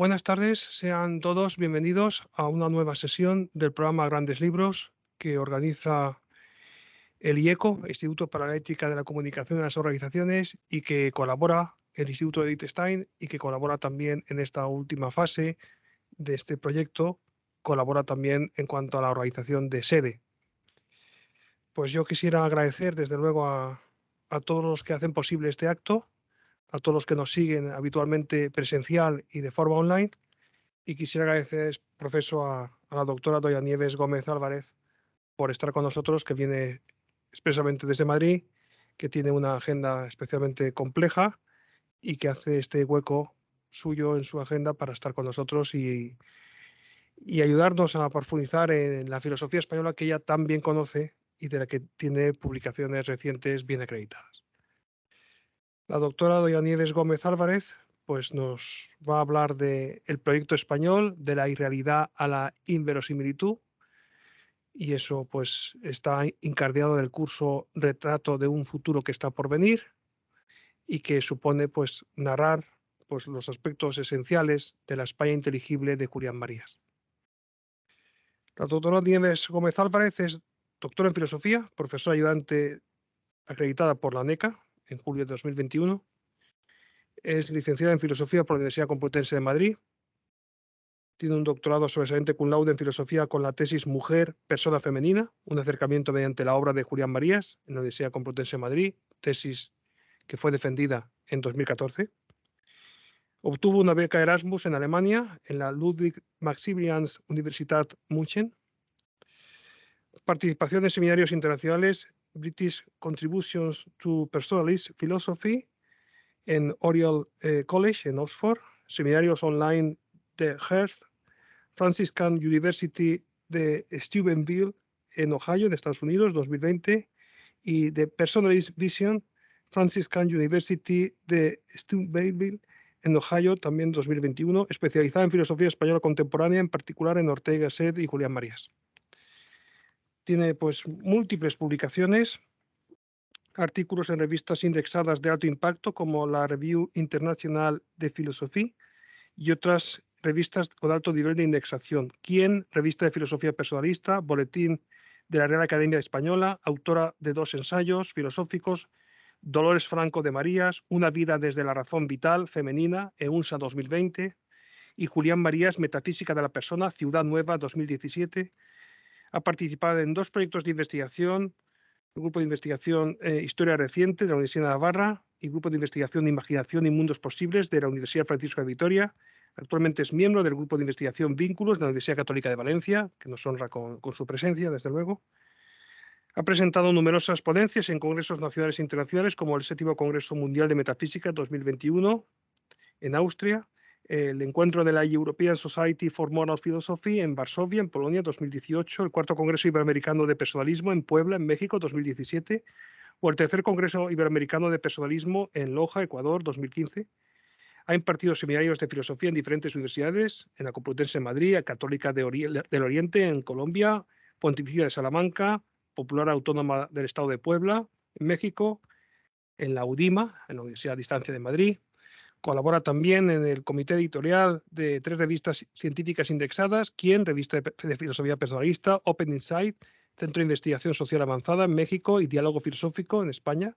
Buenas tardes, sean todos bienvenidos a una nueva sesión del programa Grandes Libros que organiza el IECO, Instituto para la Ética de la Comunicación de las Organizaciones, y que colabora el Instituto Edith Stein y que colabora también en esta última fase de este proyecto, colabora también en cuanto a la organización de sede. Pues yo quisiera agradecer desde luego a todos los que hacen posible este acto, a todos los que nos siguen habitualmente presencial y de forma online. Y quisiera agradecer, profesor, a la doctora Doña Nieves Gómez Álvarez por estar con nosotros, que viene expresamente desde Madrid, que tiene una agenda especialmente compleja y que hace este hueco suyo en su agenda para estar con nosotros y ayudarnos a profundizar en la filosofía española que ella tan bien conoce y de la que tiene publicaciones recientes bien acreditadas. La doctora Doña Nieves Gómez Álvarez pues nos va a hablar del proyecto español, de la irrealidad a la inverosimilitud, y eso pues está encarnado del curso Retrato de un futuro que está por venir, y que supone pues narrar pues los aspectos esenciales de la España inteligible de Julián Marías. La doctora Nieves Gómez Álvarez es doctora en filosofía, profesora ayudante acreditada por la ANECA en julio de 2021. Es licenciada en filosofía por la Universidad Complutense de Madrid. Tiene un doctorado sobresaliente cum laude en filosofía con la tesis Mujer, persona femenina, un acercamiento mediante la obra de Julián Marías en la Universidad Complutense de Madrid, tesis que fue defendida en 2014. Obtuvo una beca Erasmus en Alemania, en la Ludwig-Maximilians-Universität München. Participación en seminarios internacionales, British Contributions to Personalist Philosophy en Oriel College en Oxford, seminarios online de Hearth, Franciscan University de Steubenville en Ohio, en Estados Unidos, 2020, y de Personalist Vision, Franciscan University de Steubenville en Ohio, también 2021, especializada en filosofía española contemporánea, en particular en Ortega y Gasset y Julián Marías. Tiene pues múltiples publicaciones, artículos en revistas indexadas de alto impacto como la Review International de Philosophie y otras revistas con alto nivel de indexación. ¿Quién? Revista de Filosofía Personalista, Boletín de la Real Academia Española, autora de 2 ensayos filosóficos, Dolores Franco de Marías, Una vida desde la razón vital femenina, EUNSA 2020, y Julián Marías, Metafísica de la persona, Ciudad Nueva 2017. Ha participado en 2 proyectos de investigación, el Grupo de Investigación Historia Reciente de la Universidad de Navarra y Grupo de Investigación Imaginación y Mundos Posibles de la Universidad Francisco de Vitoria. Actualmente es miembro del Grupo de Investigación Vínculos de la Universidad Católica de Valencia, que nos honra con su presencia, desde luego. Ha presentado numerosas ponencias en congresos nacionales e internacionales, como el 7º Congreso Mundial de Metafísica 2021 en Austria, el encuentro de la European Society for Moral Philosophy en Varsovia, en Polonia, 2018, el 4º Congreso Iberoamericano de Personalismo en Puebla, en México, 2017, o el 3er Congreso Iberoamericano de Personalismo en Loja, Ecuador, 2015. Ha impartido seminarios de filosofía en diferentes universidades, en la Complutense de Madrid, la Católica del Oriente en Colombia, Pontificia de Salamanca, Popular Autónoma del Estado de Puebla, en México, en la UDIMA, en la Universidad a Distancia de Madrid. Colabora también en el comité editorial de 3 revistas científicas indexadas, ¿Quién? Revista de Filosofía Personalista, Open Insight, Centro de Investigación Social Avanzada en México y Diálogo Filosófico en España.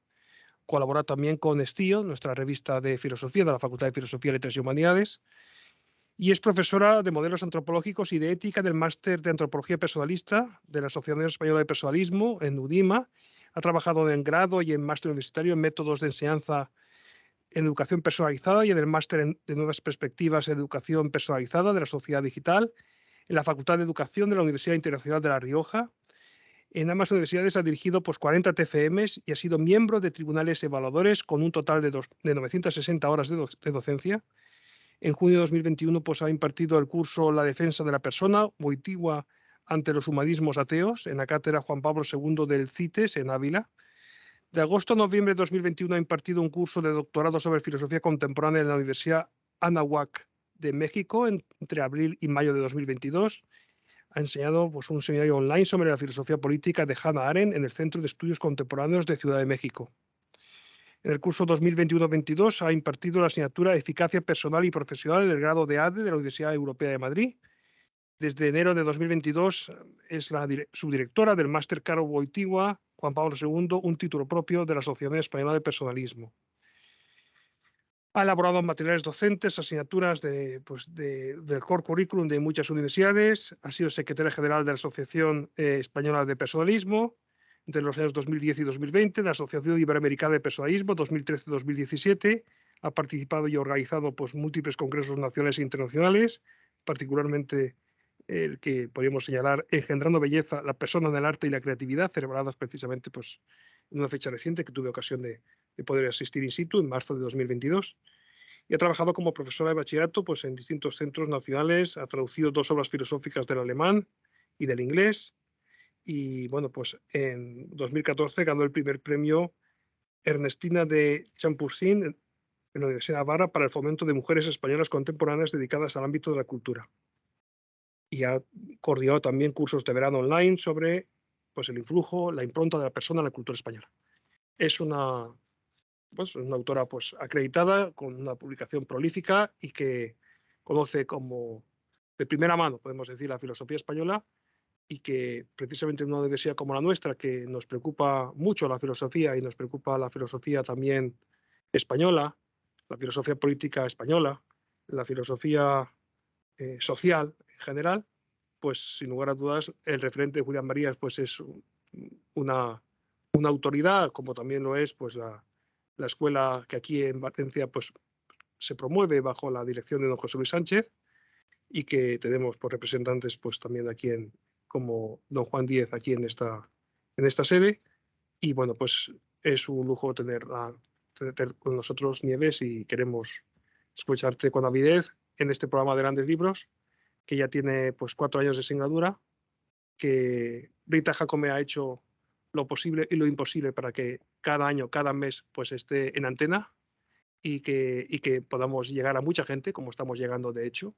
Colabora también con Estío, nuestra revista de filosofía de la Facultad de Filosofía, Letras y Humanidades. Y es profesora de modelos antropológicos y de ética del Máster de Antropología Personalista de la Asociación Española de Personalismo en UDIMA. Ha trabajado en grado y en máster universitario en métodos de enseñanza en educación personalizada y en el máster de nuevas perspectivas en educación personalizada de la sociedad digital, en la Facultad de Educación de la Universidad Internacional de La Rioja. En ambas universidades ha dirigido 40 TFMs y ha sido miembro de tribunales evaluadores con un total de 960 horas de docencia. En junio de 2021 ha impartido el curso La defensa de la persona, Wojtyła ante los humanismos ateos, en la cátedra Juan Pablo II del CITES en Ávila. De agosto a noviembre de 2021 ha impartido un curso de doctorado sobre filosofía contemporánea en la Universidad Anáhuac de México entre abril y mayo de 2022. Ha enseñado un seminario online sobre la filosofía política de Hannah Arendt en el Centro de Estudios Contemporáneos de Ciudad de México. En el curso 2021-22 ha impartido la asignatura Eficacia Personal y Profesional en el grado de ADE de la Universidad Europea de Madrid. Desde enero de 2022 es la subdirectora del Máster Caro Wojtyła, Juan Pablo II, un título propio de la Asociación Española de Personalismo. Ha elaborado materiales docentes, asignaturas del core curriculum de muchas universidades. Ha sido secretaria general de la Asociación Española de Personalismo entre los años 2010 y 2020, de la Asociación Iberoamericana de Personalismo 2013-2017. Ha participado y organizado pues, múltiples congresos nacionales e internacionales, particularmente el que podríamos señalar Engendrando Belleza, la persona en el arte y la creatividad, celebradas precisamente pues, en una fecha reciente que tuve ocasión de poder asistir in situ en marzo de 2022. Y ha trabajado como profesora de bachillerato pues, en distintos centros nacionales, ha traducido 2 obras filosóficas del alemán y del inglés. Y bueno, pues en 2014 ganó el primer premio Ernestina de Champursin en la Universidad de Navarra para el fomento de mujeres españolas contemporáneas dedicadas al ámbito de la cultura. Y ha coordinado también cursos de verano online sobre pues, el influjo, la impronta de la persona en la cultura española. Es una autora pues, acreditada, con una publicación prolífica y que conoce como de primera mano, podemos decir, la filosofía española, y que precisamente en una universidad como la nuestra, que nos preocupa mucho la filosofía y nos preocupa la filosofía también española, la filosofía política española, la filosofía social en general, pues sin lugar a dudas el referente de Julián Marías pues es una autoridad, como también lo es pues la escuela que aquí en Valencia pues se promueve bajo la dirección de don José Luis Sánchez y que tenemos por representantes pues también aquí como don Juan Díez aquí en esta sede. Y bueno, pues es un lujo tener con nosotros, Nieves, y queremos escucharte con avidez en este programa de Grandes Libros, que ya tiene pues 4 años de singladura, que Rita Jacome ha hecho lo posible y lo imposible para que cada año, cada mes, pues esté en antena y que podamos llegar a mucha gente, como estamos llegando de hecho.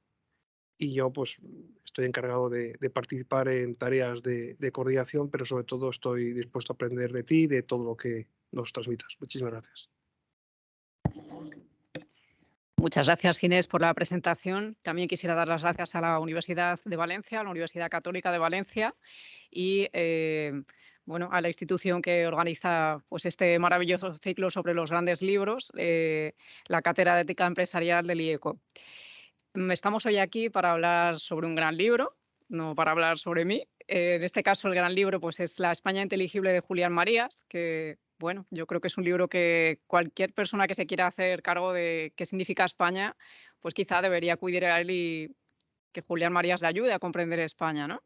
Y yo pues estoy encargado de participar en tareas de coordinación, pero sobre todo estoy dispuesto a aprender de ti y de todo lo que nos transmitas. Muchísimas gracias. Muchas gracias, Ginés, por la presentación. También quisiera dar las gracias a la Universidad de Valencia, a la Universidad Católica de Valencia y bueno, a la institución que organiza pues, este maravilloso ciclo sobre los grandes libros, la Cátedra de Ética Empresarial del IECO. Estamos hoy aquí para hablar sobre un gran libro, no para hablar sobre mí. En este caso, el gran libro pues, es La España inteligible de Julián Marías, que bueno, yo creo que es un libro que cualquier persona que se quiera hacer cargo de qué significa España, pues quizá debería acudir a él y que Julián Marías le ayude a comprender España, ¿no?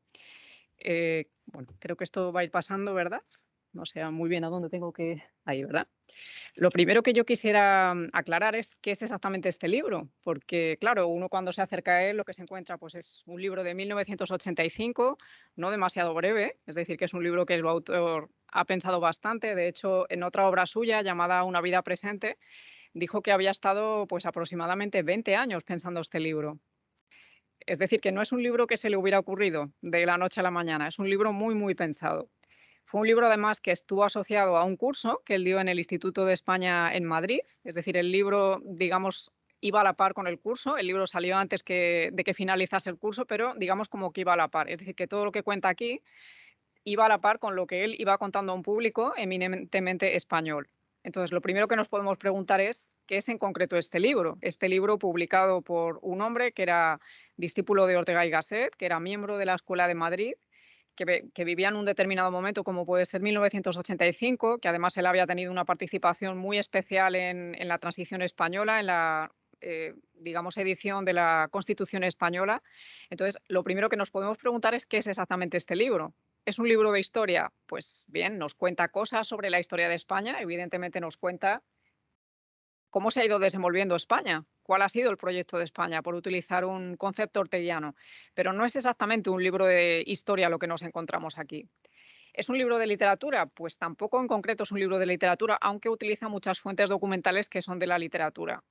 Bueno, creo que esto va a ir pasando, ¿verdad? No sé muy bien a dónde tengo que... Ahí, ¿verdad? Lo primero que yo quisiera aclarar es qué es exactamente este libro, porque claro, uno cuando se acerca a él lo que se encuentra pues es un libro de 1985, no demasiado breve, es decir, que es un libro que el autor ha pensado bastante. De hecho, en otra obra suya llamada Una vida presente, dijo que había estado pues aproximadamente 20 años pensando este libro. Es decir, que no es un libro que se le hubiera ocurrido de la noche a la mañana, es un libro muy, muy pensado. Fue un libro, además, que estuvo asociado a un curso que él dio en el Instituto de España en Madrid. Es decir, el libro, digamos, iba a la par con el curso. El libro salió antes de que finalizase el curso, pero digamos como que iba a la par. Es decir, que todo lo que cuenta aquí iba a la par con lo que él iba contando a un público eminentemente español. Entonces, lo primero que nos podemos preguntar es qué es en concreto este libro. Este libro publicado por un hombre que era discípulo de Ortega y Gasset, que era miembro de la Escuela de Madrid, que vivía en un determinado momento, como puede ser 1985, que además él había tenido una participación muy especial en la transición española, en la, digamos, edición de la Constitución española. Entonces, lo primero que nos podemos preguntar es qué es exactamente este libro. ¿Es un libro de historia? Pues bien, nos cuenta cosas sobre la historia de España, evidentemente nos cuenta cómo se ha ido desenvolviendo España, cuál ha sido el proyecto de España, por utilizar un concepto orteguiano. Pero no es exactamente un libro de historia lo que nos encontramos aquí. ¿Es un libro de literatura? Pues tampoco en concreto es un libro de literatura, aunque utiliza muchas fuentes documentales que son de la literatura.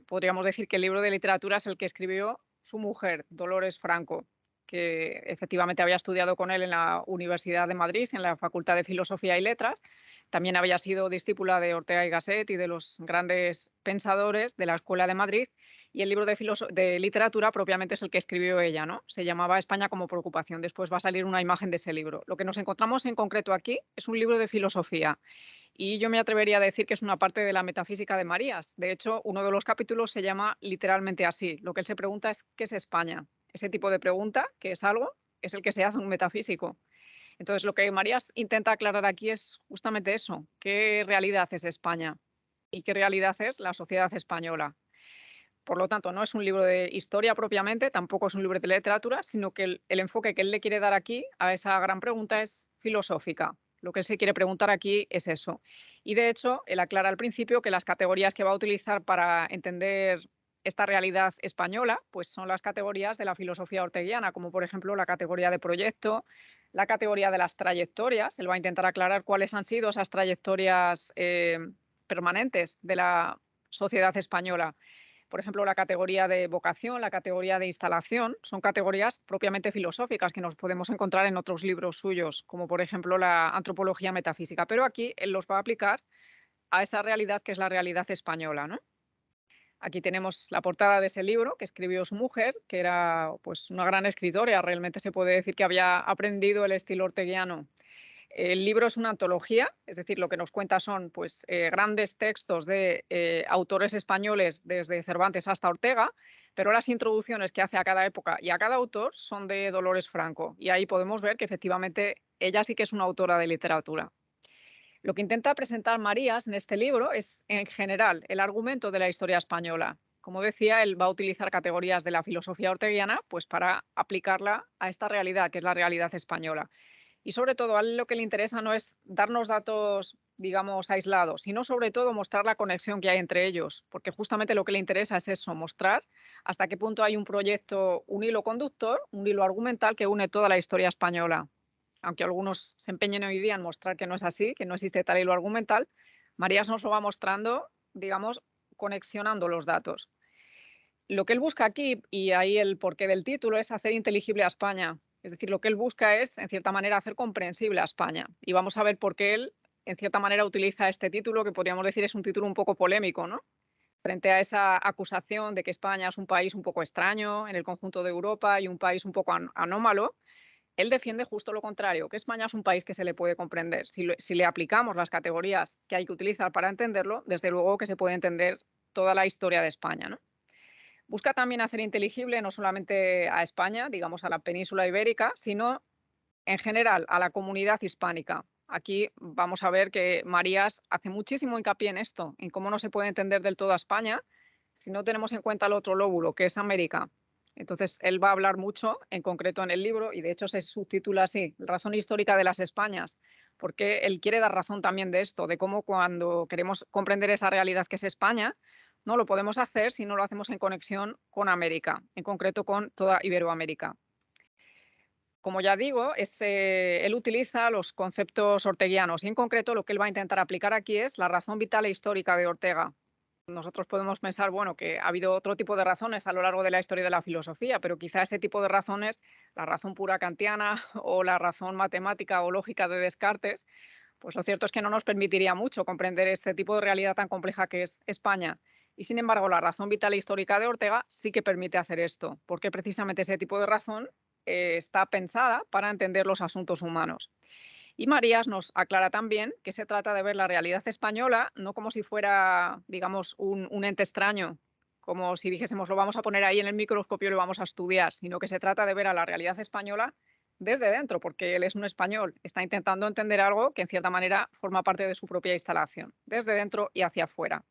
Podríamos decir que el libro de literatura es el que escribió su mujer, Dolores Franco, que efectivamente había estudiado con él en la Universidad de Madrid, en la Facultad de Filosofía y Letras, También había sido discípula de Ortega y Gasset y de los grandes pensadores de la Escuela de Madrid, y el libro de literatura propiamente es el que escribió ella, ¿no? Se llamaba España como preocupación. Después va a salir una imagen de ese libro. Lo que nos encontramos en concreto aquí es un libro de filosofía, y yo me atrevería a decir que es una parte de la metafísica de Marías. De hecho, uno de los capítulos se llama literalmente así. Lo que él se pregunta es ¿qué es España? Ese tipo de pregunta, ¿qué es algo?, es el que se hace un metafísico. Entonces, lo que Marías intenta aclarar aquí es justamente eso: ¿qué realidad es España? ¿Y qué realidad es la sociedad española? Por lo tanto, no es un libro de historia propiamente, tampoco es un libro de literatura, sino que el enfoque que él le quiere dar aquí a esa gran pregunta es filosófica. Lo que él se quiere preguntar aquí es eso. Y de hecho, él aclara al principio que las categorías que va a utilizar para entender esta realidad española, pues son las categorías de la filosofía orteguiana, como por ejemplo la categoría de proyecto, la categoría de las trayectorias. Él va a intentar aclarar cuáles han sido esas trayectorias permanentes de la sociedad española. Por ejemplo, la categoría de vocación, la categoría de instalación, son categorías propiamente filosóficas que nos podemos encontrar en otros libros suyos, como por ejemplo la antropología metafísica, pero aquí él los va a aplicar a esa realidad que es la realidad española, ¿no? Aquí tenemos la portada de ese libro que escribió su mujer, que era pues una gran escritora. Realmente se puede decir que había aprendido el estilo orteguiano. El libro es una antología, es decir, lo que nos cuenta son pues, grandes textos de autores españoles desde Cervantes hasta Ortega, pero las introducciones que hace a cada época y a cada autor son de Dolores Franco. Y ahí podemos ver que efectivamente ella sí que es una autora de literatura. Lo que intenta presentar Marías en este libro es, en general, el argumento de la historia española. Como decía, él va a utilizar categorías de la filosofía orteguiana pues, para aplicarla a esta realidad, que es la realidad española. Y sobre todo, a él lo que le interesa no es darnos datos, digamos, aislados, sino sobre todo mostrar la conexión que hay entre ellos, porque justamente lo que le interesa es eso: mostrar hasta qué punto hay un proyecto, un hilo conductor, un hilo argumental que une toda la historia española. Aunque algunos se empeñen hoy día en mostrar que no es así, que no existe tal hilo argumental, Marías nos lo va mostrando, digamos, conexionando los datos. Lo que él busca aquí, y ahí el porqué del título, es hacer inteligible a España. Es decir, lo que él busca es, en cierta manera, hacer comprensible a España. Y vamos a ver por qué él, en cierta manera, utiliza este título, que podríamos decir es un título un poco polémico, ¿no? Frente a esa acusación de que España es un país un poco extraño en el conjunto de Europa y un país un poco anómalo, él defiende justo lo contrario, que España es un país que se le puede comprender. Si le aplicamos las categorías que hay que utilizar para entenderlo, desde luego que se puede entender toda la historia de España, ¿no? Busca también hacer inteligible no solamente a España, digamos a la península ibérica, sino en general a la comunidad hispánica. Aquí vamos a ver que Marías hace muchísimo hincapié en esto, en cómo no se puede entender del todo a España si no tenemos en cuenta el otro lóbulo, que es América. Entonces, él va a hablar mucho, en concreto en el libro, y de hecho se subtitula así: Razón histórica de las Españas, porque él quiere dar razón también de esto, de cómo cuando queremos comprender esa realidad que es España, no lo podemos hacer si no lo hacemos en conexión con América, en concreto con toda Iberoamérica. Como ya digo, él utiliza los conceptos orteguianos, y en concreto lo que él va a intentar aplicar aquí es la razón vital e histórica de Ortega. Nosotros podemos pensar, bueno, que ha habido otro tipo de razones a lo largo de la historia de la filosofía, pero quizá ese tipo de razones, la razón pura kantiana o la razón matemática o lógica de Descartes, pues lo cierto es que no nos permitiría mucho comprender este tipo de realidad tan compleja que es España. Y sin embargo, la razón vital e histórica de Ortega sí que permite hacer esto, porque precisamente ese tipo de razón está pensada para entender los asuntos humanos. Y Marías nos aclara también que se trata de ver la realidad española no como si fuera, digamos, un ente extraño, como si dijésemos lo vamos a poner ahí en el microscopio y lo vamos a estudiar, sino que se trata de ver a la realidad española desde dentro, porque él es un español, está intentando entender algo que en cierta manera forma parte de su propia instalación, desde dentro y hacia afuera.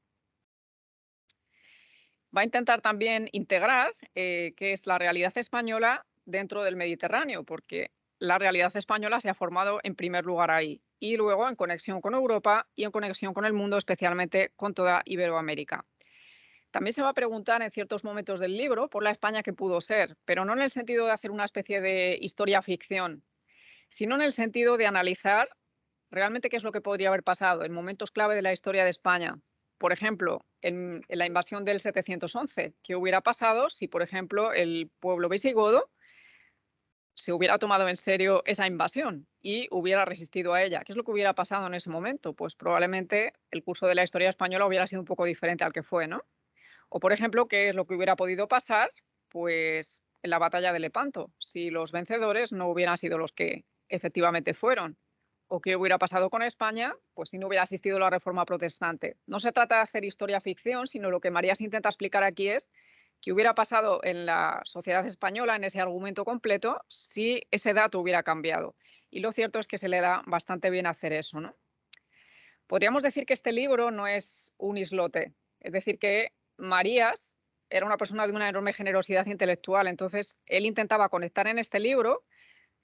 Va a intentar también integrar qué es la realidad española dentro del Mediterráneo, porque la realidad española se ha formado en primer lugar ahí, y luego en conexión con Europa y en conexión con el mundo, especialmente con toda Iberoamérica. También se va a preguntar en ciertos momentos del libro por la España que pudo ser, pero no en el sentido de hacer una especie de historia-ficción, sino en el sentido de analizar realmente qué es lo que podría haber pasado en momentos clave de la historia de España. Por ejemplo, en la invasión del 711, ¿qué hubiera pasado si, por ejemplo, el pueblo visigodo se hubiera tomado en serio esa invasión y hubiera resistido a ella. ¿Qué es lo que hubiera pasado en ese momento? Pues probablemente el curso de la historia española hubiera sido un poco diferente al que fue, ¿no? O, por ejemplo, ¿qué es lo que hubiera podido pasar? Pues en la batalla de Lepanto, si los vencedores no hubieran sido los que efectivamente fueron. ¿O qué hubiera pasado con España? Pues si no hubiera asistido la Reforma Protestante. No se trata de hacer historia ficción, sino lo que Marías intenta explicar aquí es qué hubiera pasado en la sociedad española, en ese argumento completo, si ese dato hubiera cambiado. Y lo cierto es que se le da bastante bien hacer eso, ¿no? Podríamos decir que este libro no es un islote, es decir, que Marías era una persona de una enorme generosidad intelectual, entonces él intentaba conectar en este libro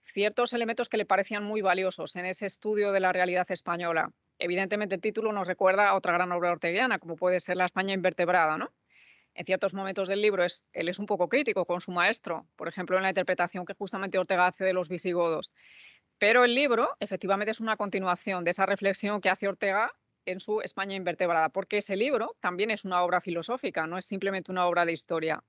ciertos elementos que le parecían muy valiosos en ese estudio de la realidad española. Evidentemente el título nos recuerda a otra gran obra orteguiana, como puede ser La España invertebrada, ¿no? En ciertos momentos del libro él es un poco crítico con su maestro, por ejemplo, en la interpretación que justamente Ortega hace de los visigodos. Pero el libro, efectivamente, es una continuación de esa reflexión que hace Ortega en su España invertebrada, porque ese libro también es una obra filosófica, no es simplemente una obra de historia.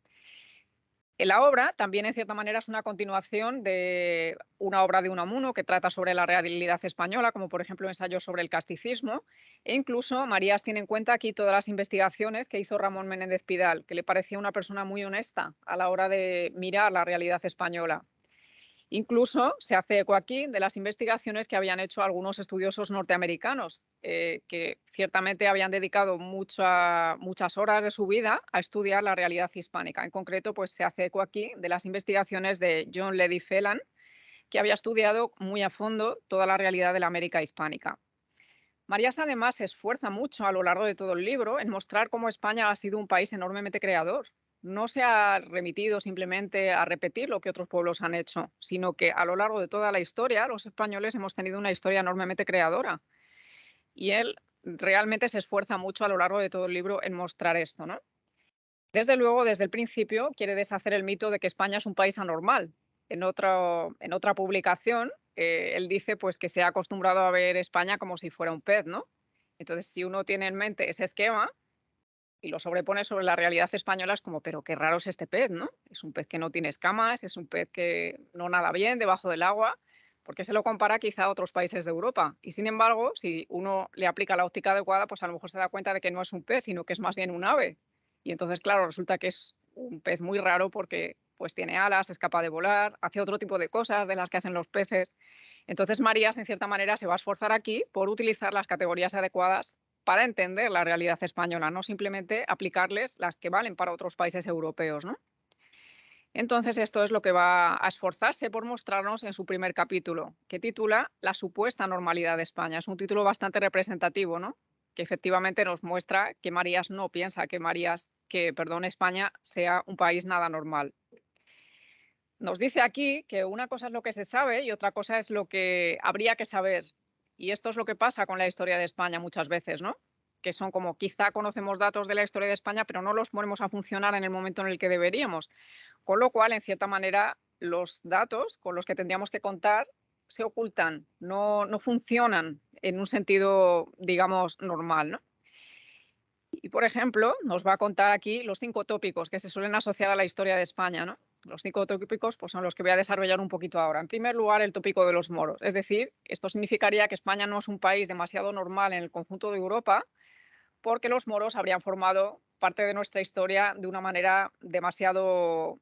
La obra también, en cierta manera, es una continuación de una obra de Unamuno que trata sobre la realidad española, como por ejemplo ensayos sobre el casticismo, e incluso Marías tiene en cuenta aquí todas las investigaciones que hizo Ramón Menéndez Pidal, que le parecía una persona muy honesta a la hora de mirar la realidad española. Incluso se hace eco aquí de las investigaciones que habían hecho algunos estudiosos norteamericanos, que ciertamente habían dedicado muchas horas de su vida a estudiar la realidad hispánica. En concreto, pues se hace eco aquí de las investigaciones de John Ledy Phelan, que había estudiado muy a fondo toda la realidad de la América hispánica. Marías además se esfuerza mucho a lo largo de todo el libro en mostrar cómo España ha sido un país enormemente creador. No se ha remitido simplemente a repetir lo que otros pueblos han hecho, sino que a lo largo de toda la historia los españoles hemos tenido una historia enormemente creadora. Y él realmente se esfuerza mucho a lo largo de todo el libro en mostrar esto, ¿no? Desde luego, desde el principio, quiere deshacer el mito de que España es un país anormal. En otra publicación, él dice pues, que se ha acostumbrado a ver España como si fuera un pez, ¿no? Entonces, si uno tiene en mente ese esquema y lo sobrepone sobre la realidad española, es como, pero qué raro es este pez, ¿no? Es un pez que no tiene escamas, es un pez que no nada bien debajo del agua, porque se lo compara quizá a otros países de Europa. Y sin embargo, si uno le aplica la óptica adecuada, pues a lo mejor se da cuenta de que no es un pez, sino que es más bien un ave. Y entonces, claro, resulta que es un pez muy raro porque pues tiene alas, es capaz de volar, hace otro tipo de cosas de las que hacen los peces. Entonces, Marías, en cierta manera, se va a esforzar aquí por utilizar las categorías adecuadas para entender la realidad española, no simplemente aplicarles las que valen para otros países europeos, ¿no? Entonces, esto es lo que va a esforzarse por mostrarnos en su primer capítulo, que titula La supuesta normalidad de España. Es un título bastante representativo, ¿no? Que efectivamente nos muestra que Marías no piensa que España sea un país nada normal. Nos dice aquí que una cosa es lo que se sabe y otra cosa es lo que habría que saber. Y esto es lo que pasa con la historia de España muchas veces, ¿no? Que son como quizá conocemos datos de la historia de España, pero no los ponemos a funcionar en el momento en el que deberíamos. Con lo cual, en cierta manera, los datos con los que tendríamos que contar se ocultan, no funcionan en un sentido, digamos, normal, ¿no? Y, por ejemplo, nos va a contar aquí los 5 tópicos que se suelen asociar a la historia de España, ¿no? Los 5 tópicos pues, son los que voy a desarrollar un poquito ahora. En primer lugar, el tópico de los moros. Es decir, esto significaría que España no es un país demasiado normal en el conjunto de Europa, porque los moros habrían formado parte de nuestra historia de una manera demasiado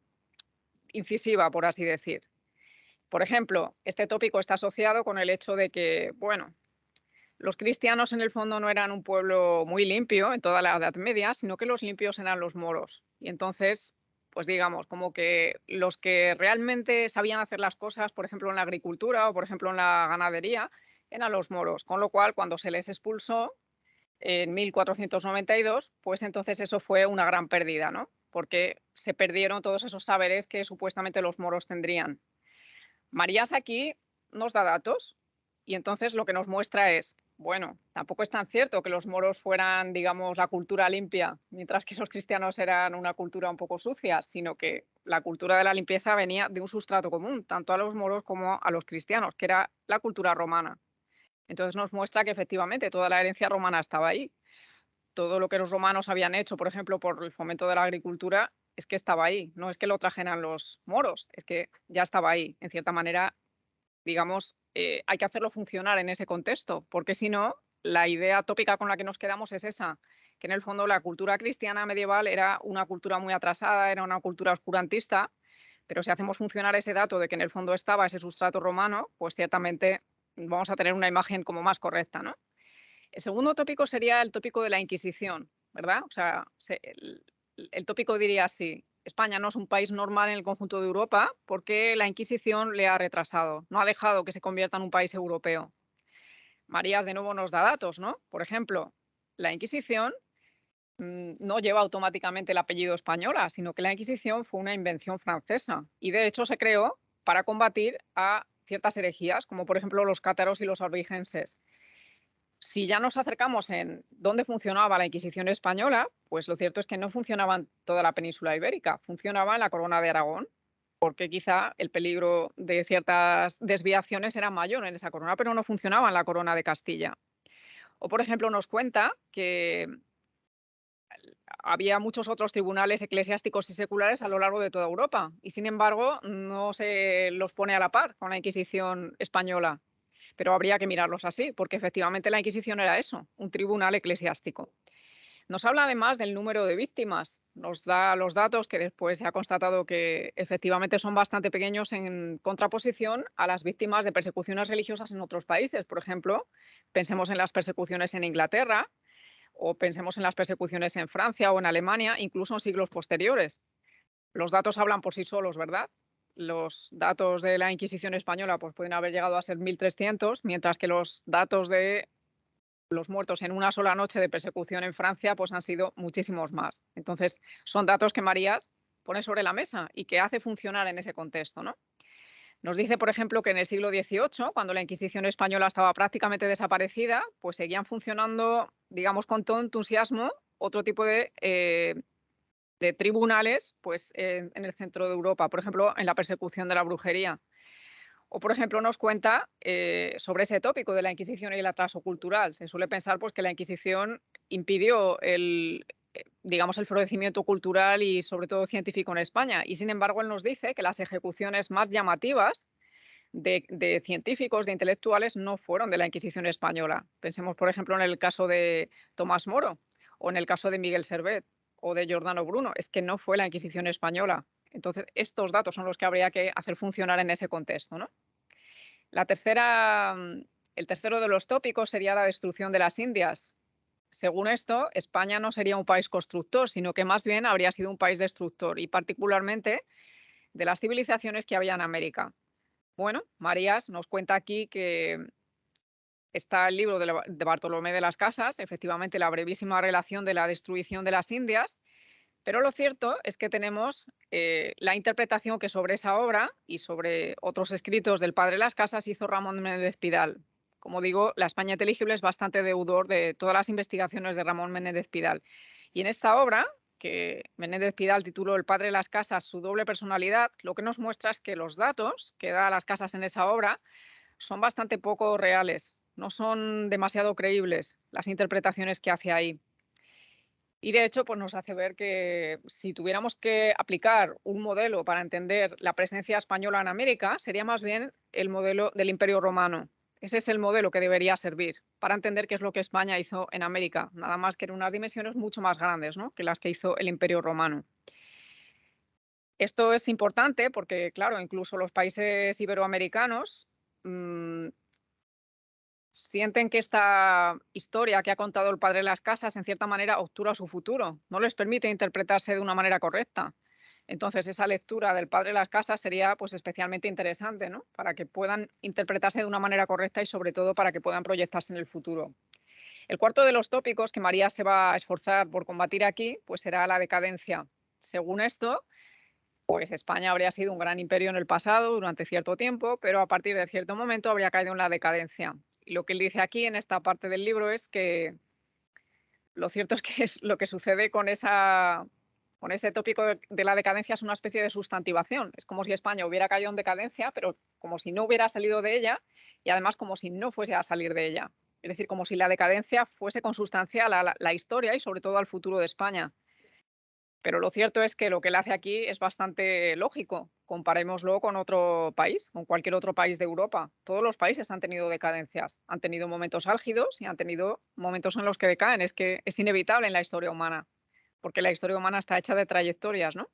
incisiva, por así decir. Por ejemplo, este tópico está asociado con el hecho de que, bueno, los cristianos en el fondo no eran un pueblo muy limpio en toda la Edad Media, sino que los limpios eran los moros. Y entonces, pues digamos, como que los que realmente sabían hacer las cosas, por ejemplo en la agricultura o por ejemplo en la ganadería, eran los moros. Con lo cual, cuando se les expulsó en 1492, pues entonces eso fue una gran pérdida, ¿no? Porque se perdieron todos esos saberes que supuestamente los moros tendrían. Marías aquí nos da datos y entonces lo que nos muestra es, bueno, tampoco es tan cierto que los moros fueran, digamos, la cultura limpia, mientras que los cristianos eran una cultura un poco sucia, sino que la cultura de la limpieza venía de un sustrato común, tanto a los moros como a los cristianos, que era la cultura romana. Entonces nos muestra que efectivamente toda la herencia romana estaba ahí. Todo lo que los romanos habían hecho, por ejemplo, por el fomento de la agricultura, es que estaba ahí, no es que lo trajeran los moros, es que ya estaba ahí. En cierta manera, digamos, hay que hacerlo funcionar en ese contexto, porque si no, la idea tópica con la que nos quedamos es esa, que en el fondo la cultura cristiana medieval era una cultura muy atrasada, era una cultura oscurantista, pero si hacemos funcionar ese dato de que en el fondo estaba ese sustrato romano, pues ciertamente vamos a tener una imagen como más correcta, ¿no? El segundo tópico sería el tópico de la Inquisición, ¿verdad? O sea, el tópico diría así: España no es un país normal en el conjunto de Europa porque la Inquisición le ha retrasado, no ha dejado que se convierta en un país europeo. Marías de nuevo nos da datos, ¿no? Por ejemplo, la Inquisición no lleva automáticamente el apellido española, sino que la Inquisición fue una invención francesa y de hecho se creó para combatir a ciertas herejías, como por ejemplo los cátaros y los albigenses. Si ya nos acercamos en dónde funcionaba la Inquisición española, pues lo cierto es que no funcionaba en toda la península ibérica, funcionaba en la Corona de Aragón, porque quizá el peligro de ciertas desviaciones era mayor en esa corona, pero no funcionaba en la Corona de Castilla. O, por ejemplo, nos cuenta que había muchos otros tribunales eclesiásticos y seculares a lo largo de toda Europa y, sin embargo, no se los pone a la par con la Inquisición española. Pero habría que mirarlos así, porque efectivamente la Inquisición era eso, un tribunal eclesiástico. Nos habla además del número de víctimas, nos da los datos que después se ha constatado que efectivamente son bastante pequeños en contraposición a las víctimas de persecuciones religiosas en otros países. Por ejemplo, pensemos en las persecuciones en Inglaterra o pensemos en las persecuciones en Francia o en Alemania, incluso en siglos posteriores. Los datos hablan por sí solos, ¿verdad? Los datos de la Inquisición española pues, pueden haber llegado a ser 1.300, mientras que los datos de los muertos en una sola noche de persecución en Francia pues, han sido muchísimos más. Entonces, son datos que Marías pone sobre la mesa y que hace funcionar en ese contexto, ¿no? Nos dice, por ejemplo, que en el siglo XVIII, cuando la Inquisición española estaba prácticamente desaparecida, pues seguían funcionando, digamos, con todo entusiasmo otro tipo de tribunales pues, en el centro de Europa, por ejemplo, en la persecución de la brujería. O, por ejemplo, nos cuenta sobre ese tópico de la Inquisición y el atraso cultural. Se suele pensar pues, que la Inquisición impidió digamos, el florecimiento cultural y sobre todo científico en España. Y sin embargo, él nos dice que las ejecuciones más llamativas de científicos, de intelectuales, no fueron de la Inquisición española. Pensemos, por ejemplo, en el caso de Tomás Moro o en el caso de Miguel Servet o de Giordano Bruno. Es que no fue la Inquisición española. Entonces, estos datos son los que habría que hacer funcionar en ese contexto, ¿no? El tercero de los tópicos sería la destrucción de las Indias. Según esto, España no sería un país constructor, sino que más bien habría sido un país destructor, y particularmente de las civilizaciones que había en América. Bueno, Marías nos cuenta aquí que está el libro de Bartolomé de las Casas, efectivamente la brevísima relación de la destrucción de las Indias, pero lo cierto es que tenemos la interpretación que sobre esa obra y sobre otros escritos del padre de las Casas hizo Ramón Menéndez Pidal. Como digo, la España inteligible es bastante deudor de todas las investigaciones de Ramón Menéndez Pidal. Y en esta obra, que Menéndez Pidal tituló El padre de las Casas, su doble personalidad, lo que nos muestra es que los datos que da las Casas en esa obra son bastante poco reales, no son demasiado creíbles las interpretaciones que hace ahí. Y de hecho, pues nos hace ver que si tuviéramos que aplicar un modelo para entender la presencia española en América, sería más bien el modelo del Imperio Romano. Ese es el modelo que debería servir para entender qué es lo que España hizo en América, nada más que en unas dimensiones mucho más grandes, ¿no?, que las que hizo el Imperio Romano. Esto es importante porque, claro, incluso los países iberoamericanos sienten que esta historia que ha contado el padre de las Casas, en cierta manera, obtura su futuro, no les permite interpretarse de una manera correcta. Entonces, esa lectura del padre de las Casas sería pues, especialmente interesante, ¿no?, para que puedan interpretarse de una manera correcta y, sobre todo, para que puedan proyectarse en el futuro. El cuarto de los tópicos que María se va a esforzar por combatir aquí pues, será la decadencia. Según esto, pues España habría sido un gran imperio en el pasado durante cierto tiempo, pero a partir de cierto momento habría caído en la decadencia. Y lo que él dice aquí en esta parte del libro es que lo cierto es que lo que sucede con ese tópico de la decadencia es una especie de sustantivación. Es como si España hubiera caído en decadencia, pero como si no hubiera salido de ella y además como si no fuese a salir de ella. Es decir, como si la decadencia fuese consustancial a la historia y sobre todo al futuro de España. Pero lo cierto es que lo que él hace aquí es bastante lógico. Comparémoslo con otro país, con cualquier otro país de Europa. Todos los países han tenido decadencias, han tenido momentos álgidos y han tenido momentos en los que decaen. Es que es inevitable en la historia humana, porque la historia humana está hecha de trayectorias, ¿no?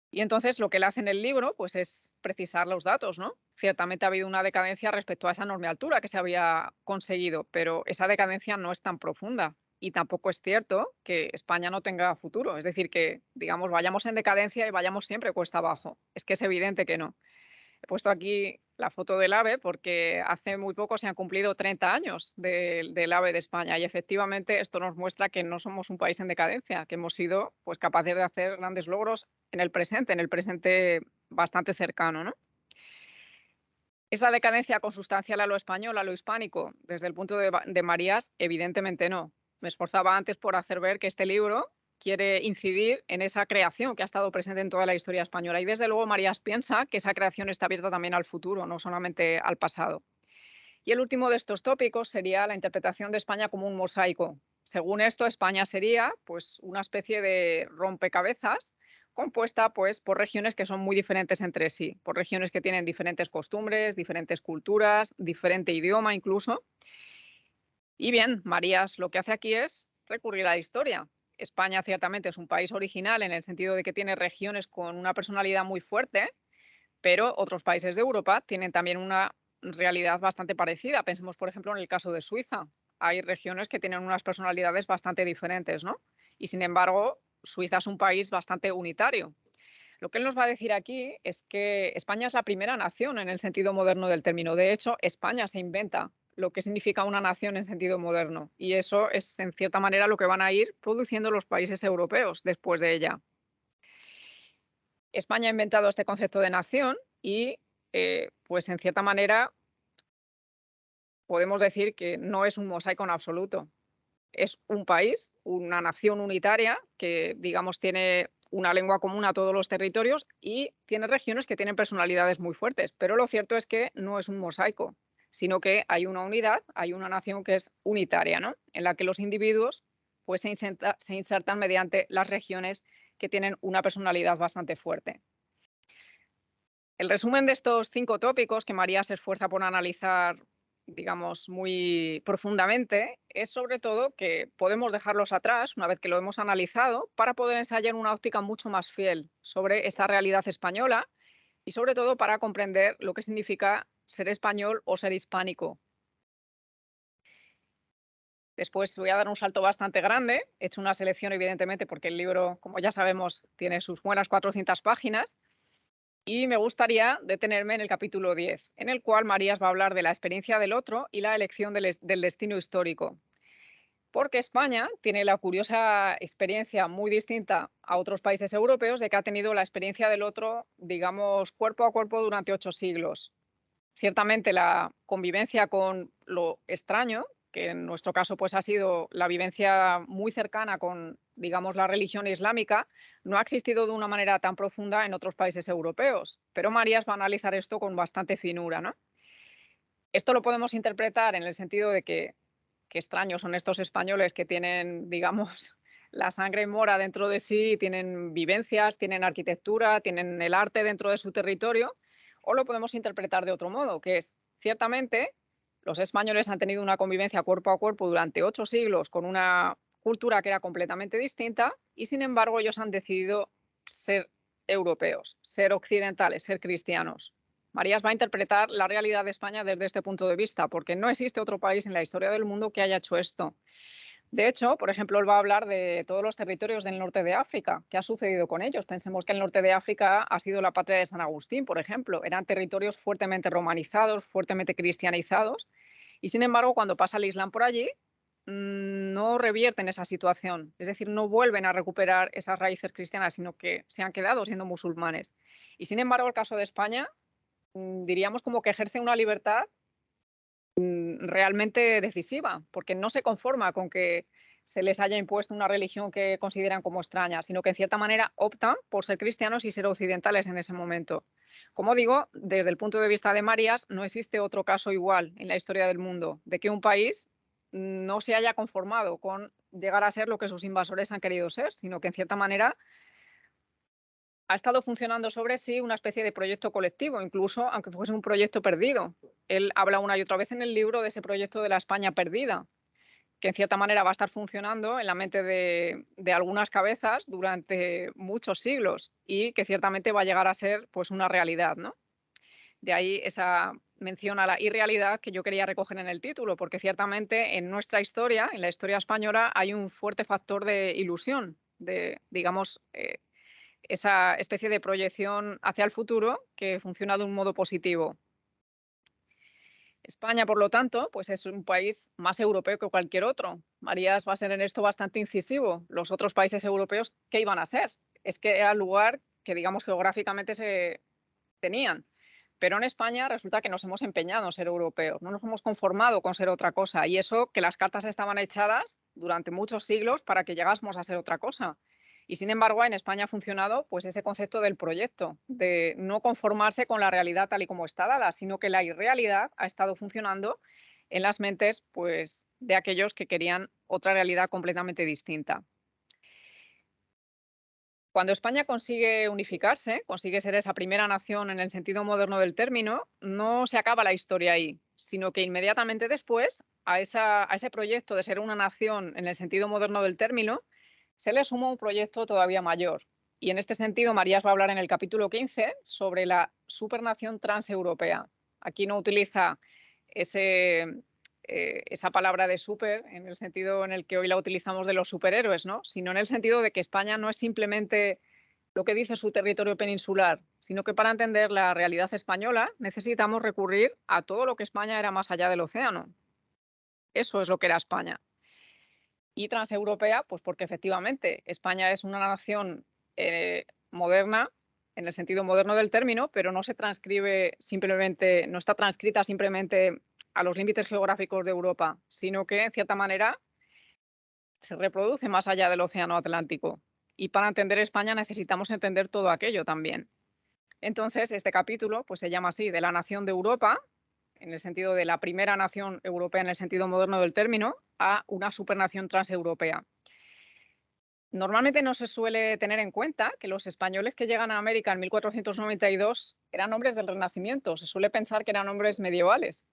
Y entonces lo que él hace en el libro, pues es precisar los datos, ¿no? Ciertamente ha habido una decadencia respecto a esa enorme altura que se había conseguido, pero esa decadencia no es tan profunda. Y tampoco es cierto que España no tenga futuro. Es decir, que, digamos, vayamos en decadencia y vayamos siempre cuesta abajo. Es que es evidente que no. He puesto aquí la foto del AVE porque hace muy poco se han cumplido 30 años del AVE de España y efectivamente esto nos muestra que no somos un país en decadencia, que hemos sido pues, capaces de hacer grandes logros en el presente bastante cercano, ¿no? Esa decadencia consustancial a lo español, a lo hispánico, desde el punto de Marías, evidentemente no. Me esforzaba antes por hacer ver que este libro quiere incidir en esa creación que ha estado presente en toda la historia española. Y desde luego Marías piensa que esa creación está abierta también al futuro, no solamente al pasado. Y el último de estos tópicos sería la interpretación de España como un mosaico. Según esto, España sería pues, una especie de rompecabezas compuesta pues, por regiones que son muy diferentes entre sí, por regiones que tienen diferentes costumbres, diferentes culturas, diferente idioma incluso. Y bien, Marías lo que hace aquí es recurrir a la historia. España ciertamente es un país original en el sentido de que tiene regiones con una personalidad muy fuerte, pero otros países de Europa tienen también una realidad bastante parecida. Pensemos, por ejemplo, en el caso de Suiza. Hay regiones que tienen unas personalidades bastante diferentes, ¿no? Y sin embargo, Suiza es un país bastante unitario. Lo que él nos va a decir aquí es que España es la primera nación en el sentido moderno del término. De hecho, España se inventa lo que significa una nación en sentido moderno. Y eso es, en cierta manera, lo que van a ir produciendo los países europeos después de ella. España ha inventado este concepto de nación y, pues, en cierta manera, podemos decir que no es un mosaico en absoluto. Es un país, una nación unitaria que, digamos, tiene una lengua común a todos los territorios y tiene regiones que tienen personalidades muy fuertes. Pero lo cierto es que no es un mosaico, sino que hay una unidad, hay una nación que es unitaria, ¿no? En la que los individuos pues, se insertan mediante las regiones que tienen una personalidad bastante fuerte. El resumen de estos 5 tópicos que María se esfuerza por analizar, digamos, muy profundamente, es sobre todo que podemos dejarlos atrás una vez que lo hemos analizado para poder ensayar una óptica mucho más fiel sobre esta realidad española y sobre todo para comprender lo que significa ser español o ser hispánico. Después voy a dar un salto bastante grande. He hecho una selección, evidentemente, porque el libro, como ya sabemos, tiene sus buenas 400 páginas. Y me gustaría detenerme en el capítulo 10, en el cual Marías va a hablar de la experiencia del otro y la elección del destino histórico. Porque España tiene la curiosa experiencia muy distinta a otros países europeos de que ha tenido la experiencia del otro, digamos, cuerpo a cuerpo durante 8 siglos. Ciertamente la convivencia con lo extraño, que en nuestro caso pues ha sido la vivencia muy cercana con, digamos, la religión islámica, no ha existido de una manera tan profunda en otros países europeos. Pero Marías va a analizar esto con bastante finura, ¿no? Esto lo podemos interpretar en el sentido de que qué extraños son estos españoles que tienen, digamos, la sangre mora dentro de sí, tienen vivencias, tienen arquitectura, tienen el arte dentro de su territorio, o lo podemos interpretar de otro modo, que es, ciertamente, los españoles han tenido una convivencia cuerpo a cuerpo durante 8 siglos con una cultura que era completamente distinta y, sin embargo, ellos han decidido ser europeos, ser occidentales, ser cristianos. Marías va a interpretar la realidad de España desde este punto de vista, porque no existe otro país en la historia del mundo que haya hecho esto. De hecho, por ejemplo, él va a hablar de todos los territorios del norte de África. ¿Qué ha sucedido con ellos? Pensemos que el norte de África ha sido la patria de San Agustín, por ejemplo. Eran territorios fuertemente romanizados, fuertemente cristianizados, y sin embargo, cuando pasa el Islam por allí, no revierten esa situación. Es decir, no vuelven a recuperar esas raíces cristianas, sino que se han quedado siendo musulmanes. Y sin embargo, el caso de España, diríamos como que ejerce una libertad realmente decisiva, porque no se conforma con que se les haya impuesto una religión que consideran como extraña, sino que en cierta manera optan por ser cristianos y ser occidentales en ese momento. Como digo, desde el punto de vista de Marías, no existe otro caso igual en la historia del mundo, de que un país no se haya conformado con llegar a ser lo que sus invasores han querido ser, sino que en cierta manera ha estado funcionando sobre sí una especie de proyecto colectivo, incluso aunque fuese un proyecto perdido. Él habla una y otra vez en el libro de ese proyecto de la España perdida, que en cierta manera va a estar funcionando en la mente de algunas cabezas durante muchos siglos y que ciertamente va a llegar a ser pues una realidad, ¿no? De ahí esa mención a la irrealidad que yo quería recoger en el título, porque ciertamente en nuestra historia, en la historia española, hay un fuerte factor de ilusión, de, digamos, esa especie de proyección hacia el futuro que funciona de un modo positivo. España, por lo tanto, pues es un país más europeo que cualquier otro. Marías va a ser en esto bastante incisivo. Los otros países europeos, ¿qué iban a ser? Es que era el lugar que, digamos, geográficamente se tenían. Pero en España resulta que nos hemos empeñado en ser europeos, no nos hemos conformado con ser otra cosa. Y eso que las cartas estaban echadas durante muchos siglos para que llegásemos a ser otra cosa. Y sin embargo, en España ha funcionado pues ese concepto del proyecto, de no conformarse con la realidad tal y como está dada, sino que la irrealidad ha estado funcionando en las mentes pues, de aquellos que querían otra realidad completamente distinta. Cuando España consigue unificarse, consigue ser esa primera nación en el sentido moderno del término, no se acaba la historia ahí, sino que inmediatamente después a ese proyecto de ser una nación en el sentido moderno del término, se le suma un proyecto todavía mayor. Y en este sentido, Marías va a hablar en el capítulo 15 sobre la supernación transeuropea. Aquí no utiliza esa palabra de super en el sentido en el que hoy la utilizamos de los superhéroes, ¿no? Sino en el sentido de que España no es simplemente lo que dice su territorio peninsular, sino que para entender la realidad española necesitamos recurrir a todo lo que España era más allá del océano. Eso es lo que era España. Y transeuropea, pues porque efectivamente España es una nación moderna, en el sentido moderno del término, pero no se transcribe simplemente, no está transcrita simplemente a los límites geográficos de Europa, sino que en cierta manera se reproduce más allá del océano Atlántico. Y para entender España necesitamos entender todo aquello también. Entonces, este capítulo pues, se llama así, de la nación de Europa, en el sentido de la primera nación europea en el sentido moderno del término, a una supernación transeuropea. Normalmente no se suele tener en cuenta que los españoles que llegan a América en 1492 eran hombres del Renacimiento. Se suele pensar que eran hombres medievales.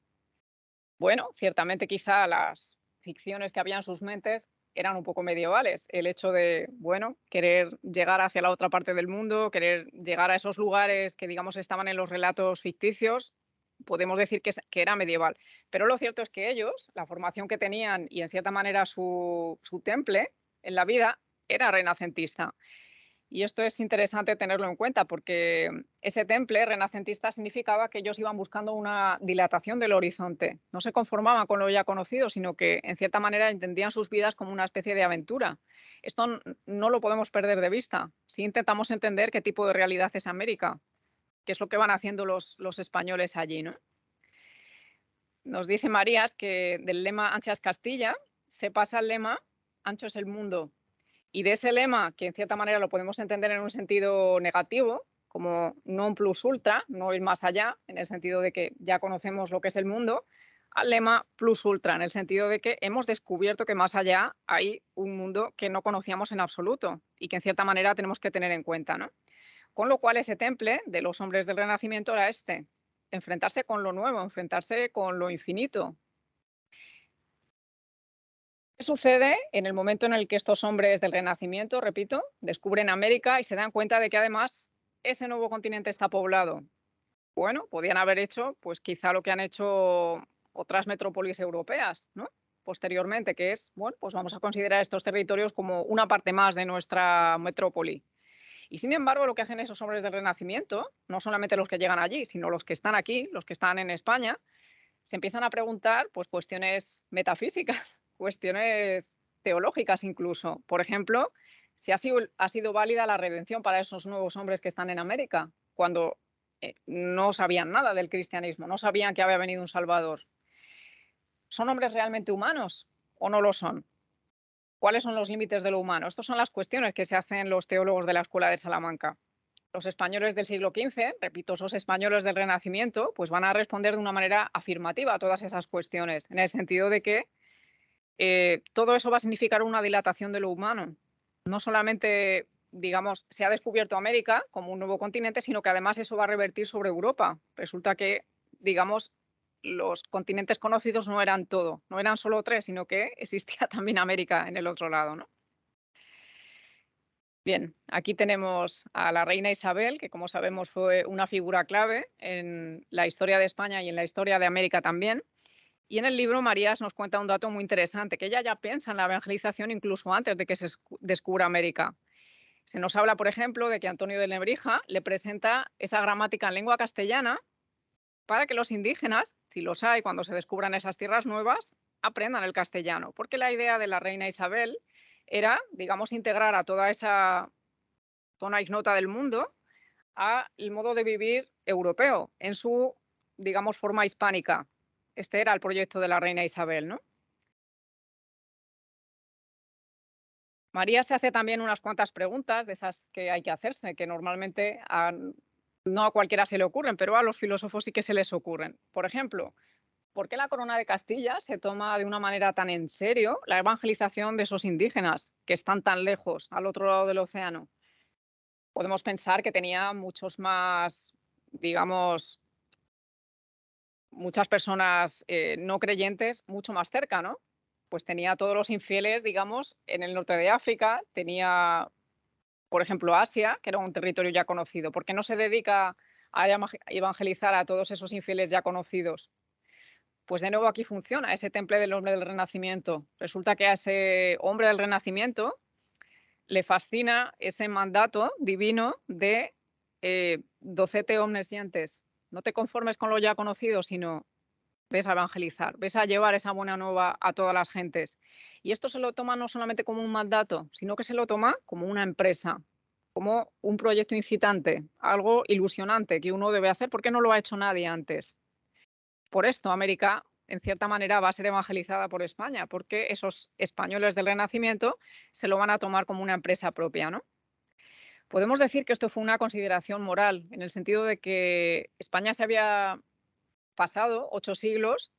Bueno, ciertamente quizá las ficciones que había en sus mentes eran un poco medievales. El hecho de, bueno, querer llegar hacia la otra parte del mundo, querer llegar a esos lugares que, digamos, estaban en los relatos ficticios, podemos decir que era medieval. Pero lo cierto es que ellos, la formación que tenían y en cierta manera su temple en la vida, era renacentista. Y esto es interesante tenerlo en cuenta porque ese temple renacentista significaba que ellos iban buscando una dilatación del horizonte. No se conformaban con lo ya conocido, sino que en cierta manera entendían sus vidas como una especie de aventura. Esto no lo podemos perder de vista si intentamos entender qué tipo de realidad es América, qué es lo que van haciendo los españoles allí, ¿no? Nos dice Marías que del lema ancha es Castilla se pasa al lema ancho es el mundo. Y de ese lema, que en cierta manera lo podemos entender en un sentido negativo, como non plus ultra, no ir más allá, en el sentido de que ya conocemos lo que es el mundo, al lema plus ultra, en el sentido de que hemos descubierto que más allá hay un mundo que no conocíamos en absoluto y que en cierta manera tenemos que tener en cuenta, ¿no? Con lo cual ese temple de los hombres del Renacimiento era enfrentarse con lo nuevo, enfrentarse con lo infinito. ¿Qué sucede en el momento en el que estos hombres del Renacimiento, repito, descubren América y se dan cuenta de que además ese nuevo continente está poblado? Bueno, podían haber hecho, pues quizá lo que han hecho otras metrópolis europeas, ¿no? Posteriormente, que es, bueno, pues vamos a considerar estos territorios como una parte más de nuestra metrópoli. Y sin embargo, lo que hacen esos hombres del Renacimiento, no solamente los que llegan allí, sino los que están aquí, los que están en España, se empiezan a preguntar pues, cuestiones metafísicas, cuestiones teológicas incluso. Por ejemplo, si ha sido válida la redención para esos nuevos hombres que están en América, cuando no sabían nada del cristianismo, no sabían que había venido un Salvador. ¿Son hombres realmente humanos o no lo son? ¿Cuáles son los límites de lo humano? Estas son las cuestiones que se hacen los teólogos de la Escuela de Salamanca. Los españoles del siglo XV, repito, esos españoles del Renacimiento, pues van a responder de una manera afirmativa a todas esas cuestiones, en el sentido de que todo eso va a significar una dilatación de lo humano. No solamente, digamos, se ha descubierto América como un nuevo continente, sino que además eso va a revertir sobre Europa. Resulta que, digamos, los continentes conocidos no eran todo, no eran solo 3, sino que existía también América en el otro lado, ¿no? Bien, aquí tenemos a la reina Isabel, que como sabemos fue una figura clave en la historia de España y en la historia de América también. Y en el libro Marías nos cuenta un dato muy interesante, que ella ya piensa en la evangelización incluso antes de que se descubra América. Se nos habla, por ejemplo, de que Antonio de Nebrija le presenta esa gramática en lengua castellana para que los indígenas, si los hay cuando se descubran esas tierras nuevas, aprendan el castellano. Porque la idea de la reina Isabel era, digamos, integrar a toda esa zona ignota del mundo al modo de vivir europeo, en su, digamos, forma hispánica. Este era el proyecto de la reina Isabel, ¿no? María se hace también unas cuantas preguntas de esas que hay que hacerse, que normalmente no a cualquiera se le ocurren, pero a los filósofos sí que se les ocurren. Por ejemplo, ¿por qué la corona de Castilla se toma de una manera tan en serio la evangelización de esos indígenas que están tan lejos, al otro lado del océano? Podemos pensar que tenía muchos más, digamos, muchas personas no creyentes mucho más cerca, ¿no? Pues tenía a todos los infieles, digamos, en el norte de África, tenía, por ejemplo, Asia, que era un territorio ya conocido. ¿Por qué no se dedica a evangelizar a todos esos infieles ya conocidos? Pues de nuevo aquí funciona ese temple del hombre del Renacimiento. Resulta que a ese hombre del Renacimiento le fascina ese mandato divino de docete omnes gentes. No te conformes con lo ya conocido, sino ves a evangelizar, ves a llevar esa buena nueva a todas las gentes. Y esto se lo toma no solamente como un mandato, sino que se lo toma como una empresa, como un proyecto incitante, algo ilusionante que uno debe hacer porque no lo ha hecho nadie antes. Por esto América, en cierta manera, va a ser evangelizada por España, porque esos españoles del Renacimiento se lo van a tomar como una empresa propia, ¿no? Podemos decir que esto fue una consideración moral, en el sentido de que España se había pasado 8 siglos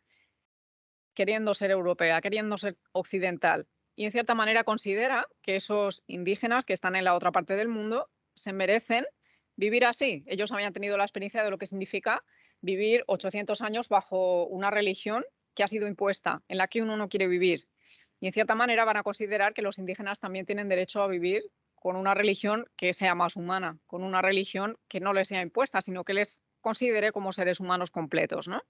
queriendo ser europea, queriendo ser occidental. Y en cierta manera considera que esos indígenas que están en la otra parte del mundo se merecen vivir así. Ellos habían tenido la experiencia de lo que significa vivir 800 años bajo una religión que ha sido impuesta, en la que uno no quiere vivir. Y en cierta manera van a considerar que los indígenas también tienen derecho a vivir con una religión que sea más humana, con una religión que no les sea impuesta, sino que les considere como seres humanos completos, ¿no?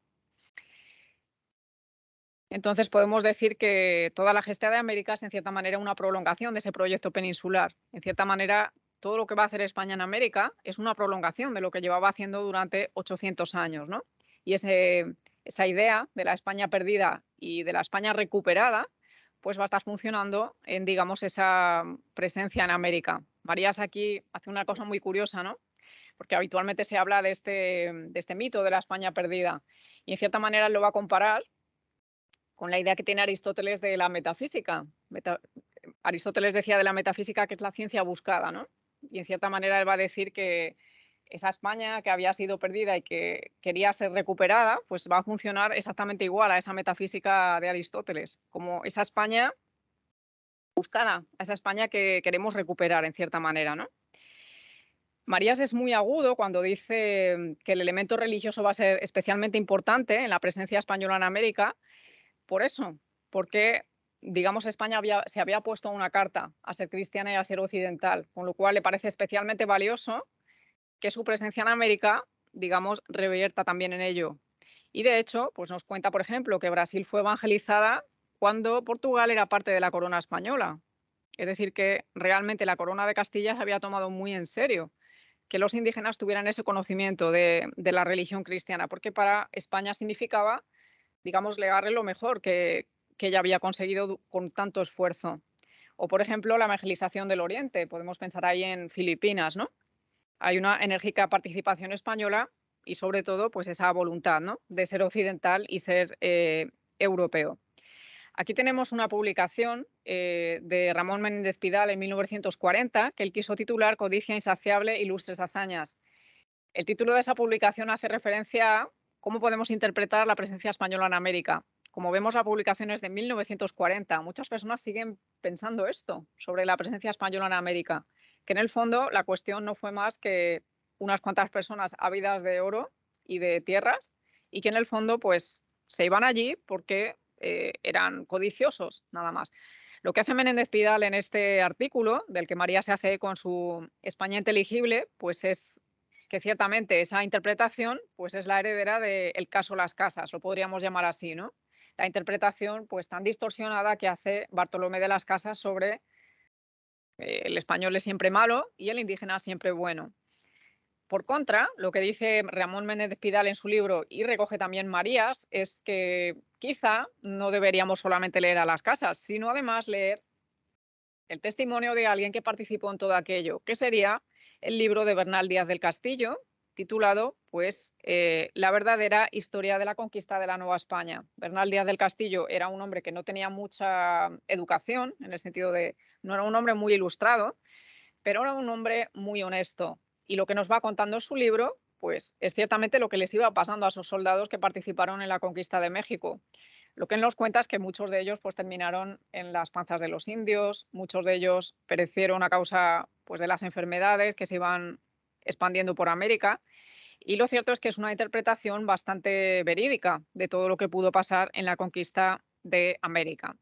Entonces podemos decir que toda la gesta de América es en cierta manera una prolongación de ese proyecto peninsular. En cierta manera, todo lo que va a hacer España en América es una prolongación de lo que llevaba haciendo durante 800 años, ¿no? Y esa idea de la España perdida y de la España recuperada, pues va a estar funcionando en, digamos, esa presencia en América. Marías aquí hace una cosa muy curiosa, ¿no? Porque habitualmente se habla de este mito de la España perdida y en cierta manera lo va a comparar con la idea que tiene Aristóteles de la metafísica. Aristóteles decía de la metafísica que es la ciencia buscada, ¿no? Y en cierta manera él va a decir que esa España que había sido perdida y que quería ser recuperada, pues va a funcionar exactamente igual a esa metafísica de Aristóteles, como esa España buscada, a esa España que queremos recuperar en cierta manera, ¿no? Marías es muy agudo cuando dice que el elemento religioso va a ser especialmente importante en la presencia española en América. Por eso, porque, digamos, España se había puesto una carta a ser cristiana y a ser occidental, con lo cual le parece especialmente valioso que su presencia en América, digamos, revierta también en ello. Y de hecho, pues nos cuenta, por ejemplo, que Brasil fue evangelizada cuando Portugal era parte de la corona española. Es decir, que realmente la corona de Castilla se había tomado muy en serio que los indígenas tuvieran ese conocimiento de la religión cristiana, porque para España significaba, digamos, legarle lo mejor que ella había conseguido con tanto esfuerzo. O, por ejemplo, la evangelización del Oriente. Podemos pensar ahí en Filipinas, ¿no? Hay una enérgica participación española y, sobre todo, pues esa voluntad, ¿no?, de ser occidental y ser europeo. Aquí tenemos una publicación de Ramón Menéndez Pidal en 1940, que él quiso titular Codicia insaciable, ilustres hazañas. El título de esa publicación hace referencia a cómo podemos interpretar la presencia española en América, como vemos las publicaciones de 1940, muchas personas siguen pensando esto sobre la presencia española en América, que en el fondo la cuestión no fue más que unas cuantas personas ávidas de oro y de tierras y que en el fondo pues se iban allí porque eran codiciosos, nada más. Lo que hace Menéndez Pidal en este artículo, del que María se hace con su España inteligible, pues es que ciertamente esa interpretación pues es la heredera del caso Las Casas, lo podríamos llamar así, ¿no? La interpretación pues tan distorsionada que hace Bartolomé de las Casas sobre el español es siempre malo y el indígena siempre bueno. Por contra, lo que dice Ramón Menéndez Pidal en su libro y recoge también Marías es que quizá no deberíamos solamente leer a Las Casas, sino además leer el testimonio de alguien que participó en todo aquello, que sería el libro de Bernal Díaz del Castillo, titulado pues La verdadera historia de la conquista de la Nueva España. Bernal Díaz del Castillo era un hombre que no tenía mucha educación, en el sentido de no era un hombre muy ilustrado, pero era un hombre muy honesto. Y lo que nos va contando en su libro, pues es ciertamente lo que les iba pasando a esos soldados que participaron en la conquista de México. Lo que él nos cuenta es que muchos de ellos pues, terminaron en las panzas de los indios, muchos de ellos perecieron a causa pues, de las enfermedades que se iban expandiendo por América. Y lo cierto es que es una interpretación bastante verídica de todo lo que pudo pasar en la conquista de América.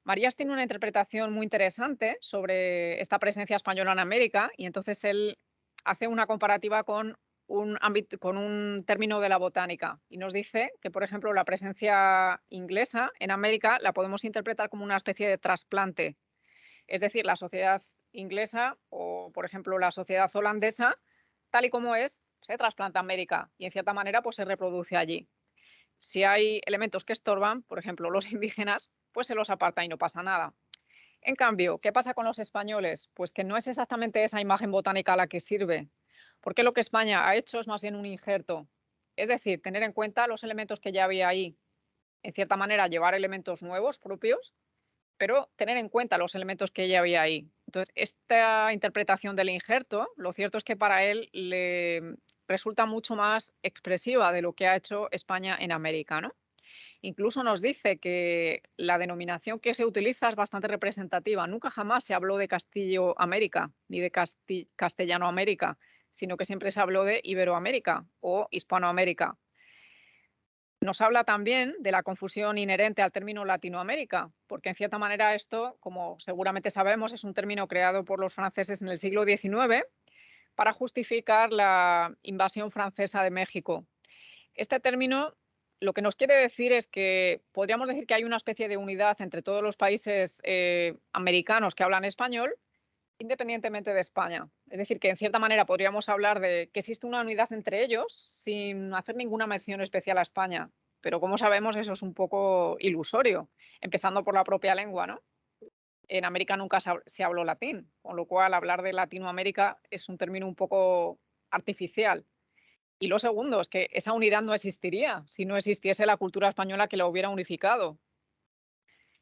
Marías tiene una interpretación muy interesante sobre esta presencia española en América y entonces él hace una comparativa con con un término de la botánica y nos dice que, por ejemplo, la presencia inglesa en América la podemos interpretar como una especie de trasplante. Es decir, la sociedad inglesa o, por ejemplo, la sociedad holandesa, tal y como es, se trasplanta a América y, en cierta manera, pues se reproduce allí. Si hay elementos que estorban, por ejemplo, los indígenas, pues se los aparta y no pasa nada. En cambio, ¿qué pasa con los españoles? Pues que no es exactamente esa imagen botánica la que sirve, porque lo que España ha hecho es más bien un injerto. Es decir, tener en cuenta los elementos que ya había ahí, en cierta manera llevar elementos nuevos, propios, pero tener en cuenta los elementos que ya había ahí. Entonces, esta interpretación del injerto, lo cierto es que para él le resulta mucho más expresiva de lo que ha hecho España en América, ¿no? Incluso nos dice que la denominación que se utiliza es bastante representativa. Nunca jamás se habló de Castillo América ni de Castellano América, sino que siempre se habló de Iberoamérica o Hispanoamérica. Nos habla también de la confusión inherente al término Latinoamérica, porque en cierta manera esto, como seguramente sabemos, es un término creado por los franceses en el siglo XIX para justificar la invasión francesa de México. Este término lo que nos quiere decir es que podríamos decir que hay una especie de unidad entre todos los países americanos que hablan español, independientemente de España. Es decir, que en cierta manera podríamos hablar de que existe una unidad entre ellos sin hacer ninguna mención especial a España. Pero como sabemos, eso es un poco ilusorio, empezando por la propia lengua, ¿no? En América nunca se habló latín, con lo cual hablar de Latinoamérica es un término un poco artificial. Y lo segundo es que esa unidad no existiría si no existiese la cultura española que la hubiera unificado.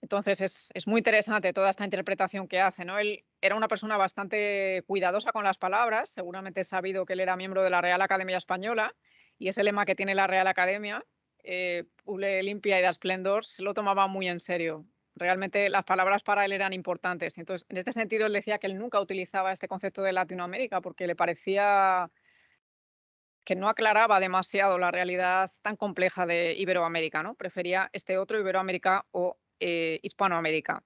Entonces es muy interesante toda esta interpretación que hace, ¿no? Él era una persona bastante cuidadosa con las palabras, seguramente es sabido que él era miembro de la Real Academia Española y ese lema que tiene la Real Academia, Ule limpia y da esplendor, se lo tomaba muy en serio. Realmente las palabras para él eran importantes. Entonces, en este sentido, él decía que él nunca utilizaba este concepto de Latinoamérica porque le parecía que no aclaraba demasiado la realidad tan compleja de Iberoamérica, ¿no? Prefería este otro Iberoamérica o Hispanoamérica.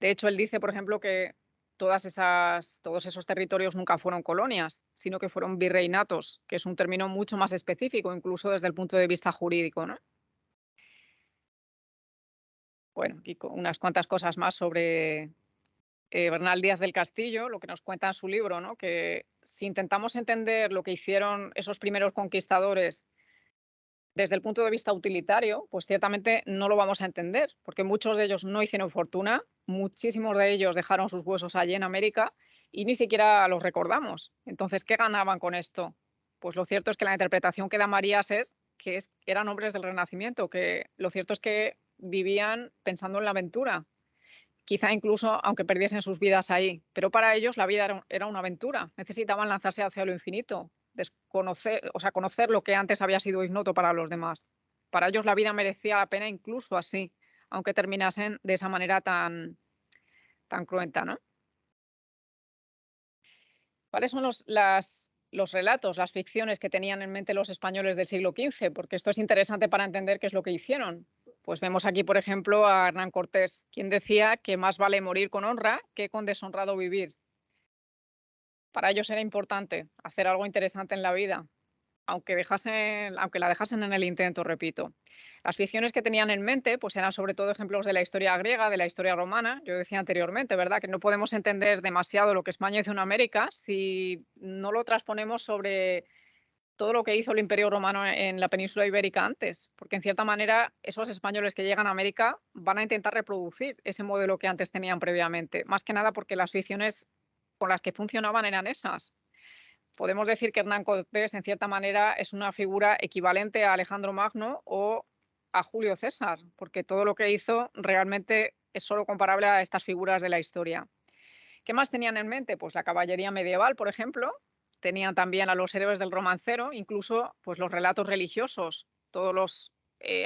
De hecho, él dice, por ejemplo, que todos esos territorios nunca fueron colonias, sino que fueron virreinatos, que es un término mucho más específico, incluso desde el punto de vista jurídico, ¿no? Bueno, y unas cuantas cosas más sobre Bernal Díaz del Castillo, lo que nos cuenta en su libro, ¿no? Que si intentamos entender lo que hicieron esos primeros conquistadores desde el punto de vista utilitario, pues ciertamente no lo vamos a entender, porque muchos de ellos no hicieron fortuna, muchísimos de ellos dejaron sus huesos allí en América y ni siquiera los recordamos. Entonces, ¿qué ganaban con esto? Pues lo cierto es que la interpretación que da Marías es que eran hombres del Renacimiento, que lo cierto es que vivían pensando en la aventura, quizá incluso aunque perdiesen sus vidas ahí, pero para ellos la vida era una aventura, necesitaban lanzarse hacia lo infinito, conocer lo que antes había sido ignoto para los demás. Para ellos la vida merecía la pena incluso así, aunque terminasen de esa manera tan cruenta, ¿no? ¿Cuáles son los relatos, las ficciones que tenían en mente los españoles del siglo XV? Porque esto es interesante para entender qué es lo que hicieron. Pues vemos aquí, por ejemplo, a Hernán Cortés, quien decía que más vale morir con honra que con deshonrado vivir. Para ellos era importante hacer algo interesante en la vida, aunque la dejasen en el intento, repito. Las ficciones que tenían en mente, pues eran sobre todo ejemplos de la historia griega, de la historia romana. Yo decía anteriormente, ¿verdad?, que no podemos entender demasiado lo que España hizo en América si no lo transponemos sobre todo lo que hizo el Imperio Romano en la península ibérica antes, porque en cierta manera esos españoles que llegan a América van a intentar reproducir ese modelo que antes tenían previamente, más que nada porque las ficciones con las que funcionaban eran esas. Podemos decir que Hernán Cortés, en cierta manera, es una figura equivalente a Alejandro Magno o a Julio César, porque todo lo que hizo realmente es solo comparable a estas figuras de la historia. ¿Qué más tenían en mente? Pues la caballería medieval, por ejemplo. Tenían también a los héroes del romancero, incluso pues los relatos religiosos, todos los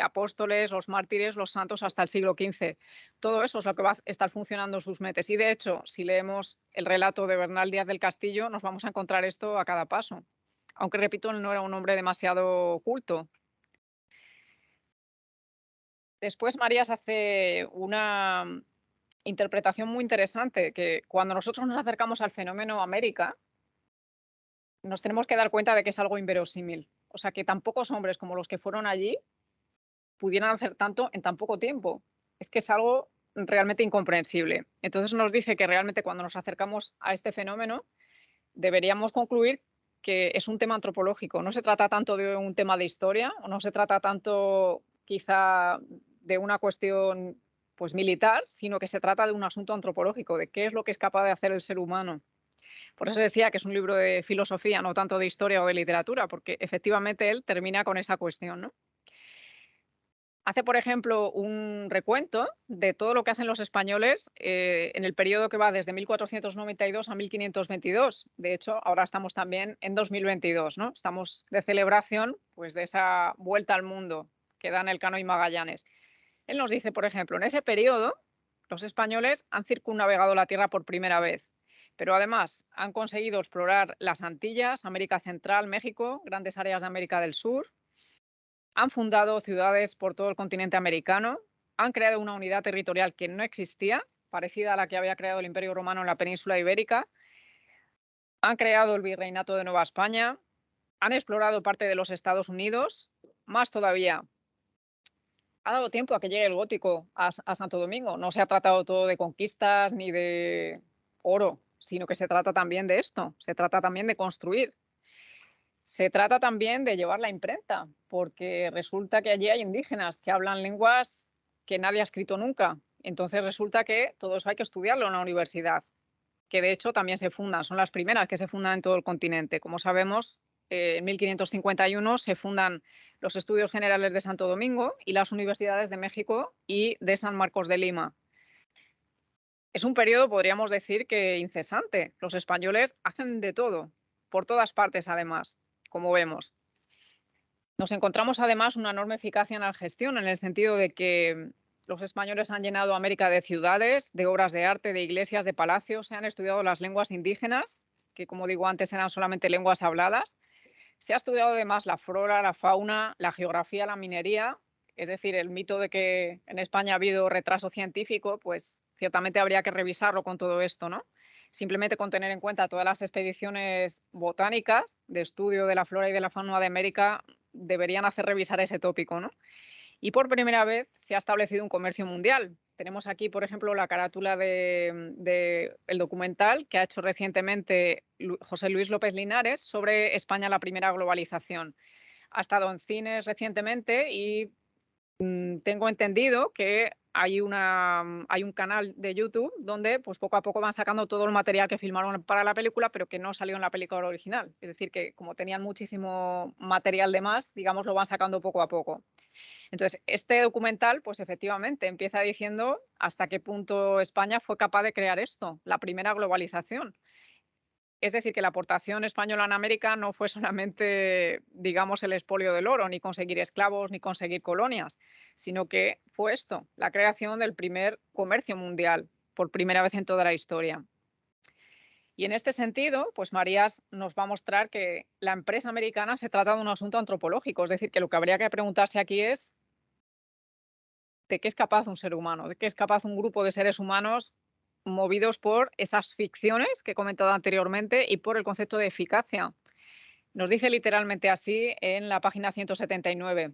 apóstoles, los mártires, los santos hasta el siglo XV. Todo eso es lo que va a estar funcionando en sus mentes. Y de hecho, si leemos el relato de Bernal Díaz del Castillo, nos vamos a encontrar esto a cada paso. Aunque, repito, él no era un hombre demasiado culto. Después Marías hace una interpretación muy interesante, que cuando nosotros nos acercamos al fenómeno América, nos tenemos que dar cuenta de que es algo inverosímil. O sea, que tan pocos hombres como los que fueron allí pudieran hacer tanto en tan poco tiempo. Es que es algo realmente incomprensible. Entonces nos dice que realmente cuando nos acercamos a este fenómeno deberíamos concluir que es un tema antropológico. No se trata tanto de un tema de historia, o no se trata tanto quizá de una cuestión pues militar, sino que se trata de un asunto antropológico, de qué es lo que es capaz de hacer el ser humano. Por eso decía que es un libro de filosofía, no tanto de historia o de literatura, porque efectivamente él termina con esa cuestión, ¿no? Hace, por ejemplo, un recuento de todo lo que hacen los españoles en el periodo que va desde 1492 a 1522. De hecho, ahora estamos también en 2022, ¿no? Estamos de celebración pues, de esa vuelta al mundo que dan Elcano y Magallanes. Él nos dice, por ejemplo, en ese periodo los españoles han circunnavegado la Tierra por primera vez, pero además han conseguido explorar las Antillas, América Central, México, grandes áreas de América del Sur. Han fundado ciudades por todo el continente americano, han creado una unidad territorial que no existía, parecida a la que había creado el Imperio Romano en la península ibérica, han creado el Virreinato de Nueva España, han explorado parte de los Estados Unidos, más todavía. Ha dado tiempo a que llegue el gótico a Santo Domingo. No se ha tratado todo de conquistas ni de oro, sino que se trata también de esto, se trata también de construir. Se trata también de llevar la imprenta, porque resulta que allí hay indígenas que hablan lenguas que nadie ha escrito nunca. Entonces resulta que todo eso hay que estudiarlo en la universidad, que de hecho también se fundan, son las primeras que se fundan en todo el continente. Como sabemos, en 1551 se fundan los Estudios Generales de Santo Domingo y las universidades de México y de San Marcos de Lima. Es un periodo, podríamos decir, que incesante. Los españoles hacen de todo, por todas partes además, como vemos. Nos encontramos además una enorme eficacia en la gestión, en el sentido de que los españoles han llenado América de ciudades, de obras de arte, de iglesias, de palacios, se han estudiado las lenguas indígenas, que como digo antes eran solamente lenguas habladas. Se ha estudiado además la flora, la fauna, la geografía, la minería, es decir, el mito de que en España ha habido retraso científico, pues ciertamente habría que revisarlo con todo esto, ¿no? Simplemente con tener en cuenta todas las expediciones botánicas de estudio de la flora y de la fauna de América deberían hacer revisar ese tópico, ¿no? Y por primera vez se ha establecido un comercio mundial. Tenemos aquí, por ejemplo, la carátula de el documental que ha hecho recientemente José Luis López Linares sobre España, la primera globalización. Ha estado en cines recientemente y tengo entendido que hay un canal de YouTube donde pues, poco a poco van sacando todo el material que filmaron para la película, pero que no salió en la película original. Es decir, que como tenían muchísimo material de más, digamos, lo van sacando poco a poco. Entonces, este documental, pues efectivamente, empieza diciendo hasta qué punto España fue capaz de crear esto, la primera globalización. Es decir, que la aportación española en América no fue solamente, digamos, el expolio del oro, ni conseguir esclavos, ni conseguir colonias, sino que fue esto, la creación del primer comercio mundial, por primera vez en toda la historia. Y en este sentido, pues Marías nos va a mostrar que la empresa americana se trata de un asunto antropológico, es decir, que lo que habría que preguntarse aquí es de qué es capaz un ser humano, de qué es capaz un grupo de seres humanos movidos por esas ficciones que he comentado anteriormente y por el concepto de eficacia. Nos dice literalmente así en la página 179.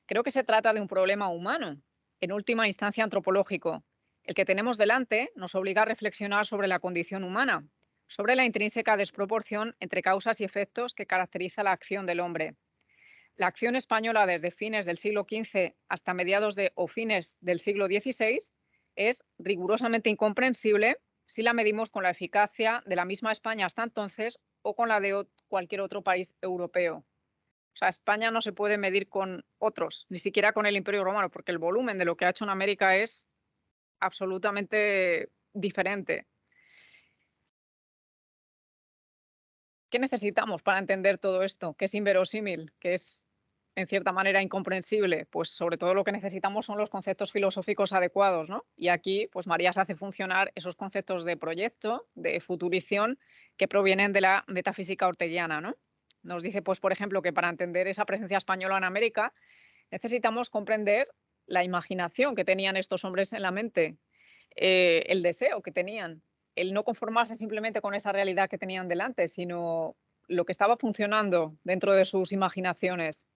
Creo que se trata de un problema humano, en última instancia antropológico. El que tenemos delante nos obliga a reflexionar sobre la condición humana, sobre la intrínseca desproporción entre causas y efectos que caracteriza la acción del hombre. La acción española desde fines del siglo XV hasta mediados o fines del siglo XVI es rigurosamente incomprensible si la medimos con la eficacia de la misma España hasta entonces o con la de cualquier otro país europeo. O sea, España no se puede medir con otros, ni siquiera con el Imperio Romano, porque el volumen de lo que ha hecho en América es absolutamente diferente. ¿Qué necesitamos para entender todo esto? Que es inverosímil, que es en cierta manera incomprensible. Pues sobre todo lo que necesitamos son los conceptos filosóficos adecuados, ¿no? Y aquí, pues Marías hace funcionar esos conceptos de proyecto, de futurición, que provienen de la metafísica orteguiana, ¿no? Nos dice, pues, por ejemplo, que para entender esa presencia española en América necesitamos comprender la imaginación que tenían estos hombres en la mente, el deseo que tenían, el no conformarse simplemente con esa realidad que tenían delante, sino lo que estaba funcionando dentro de sus imaginaciones.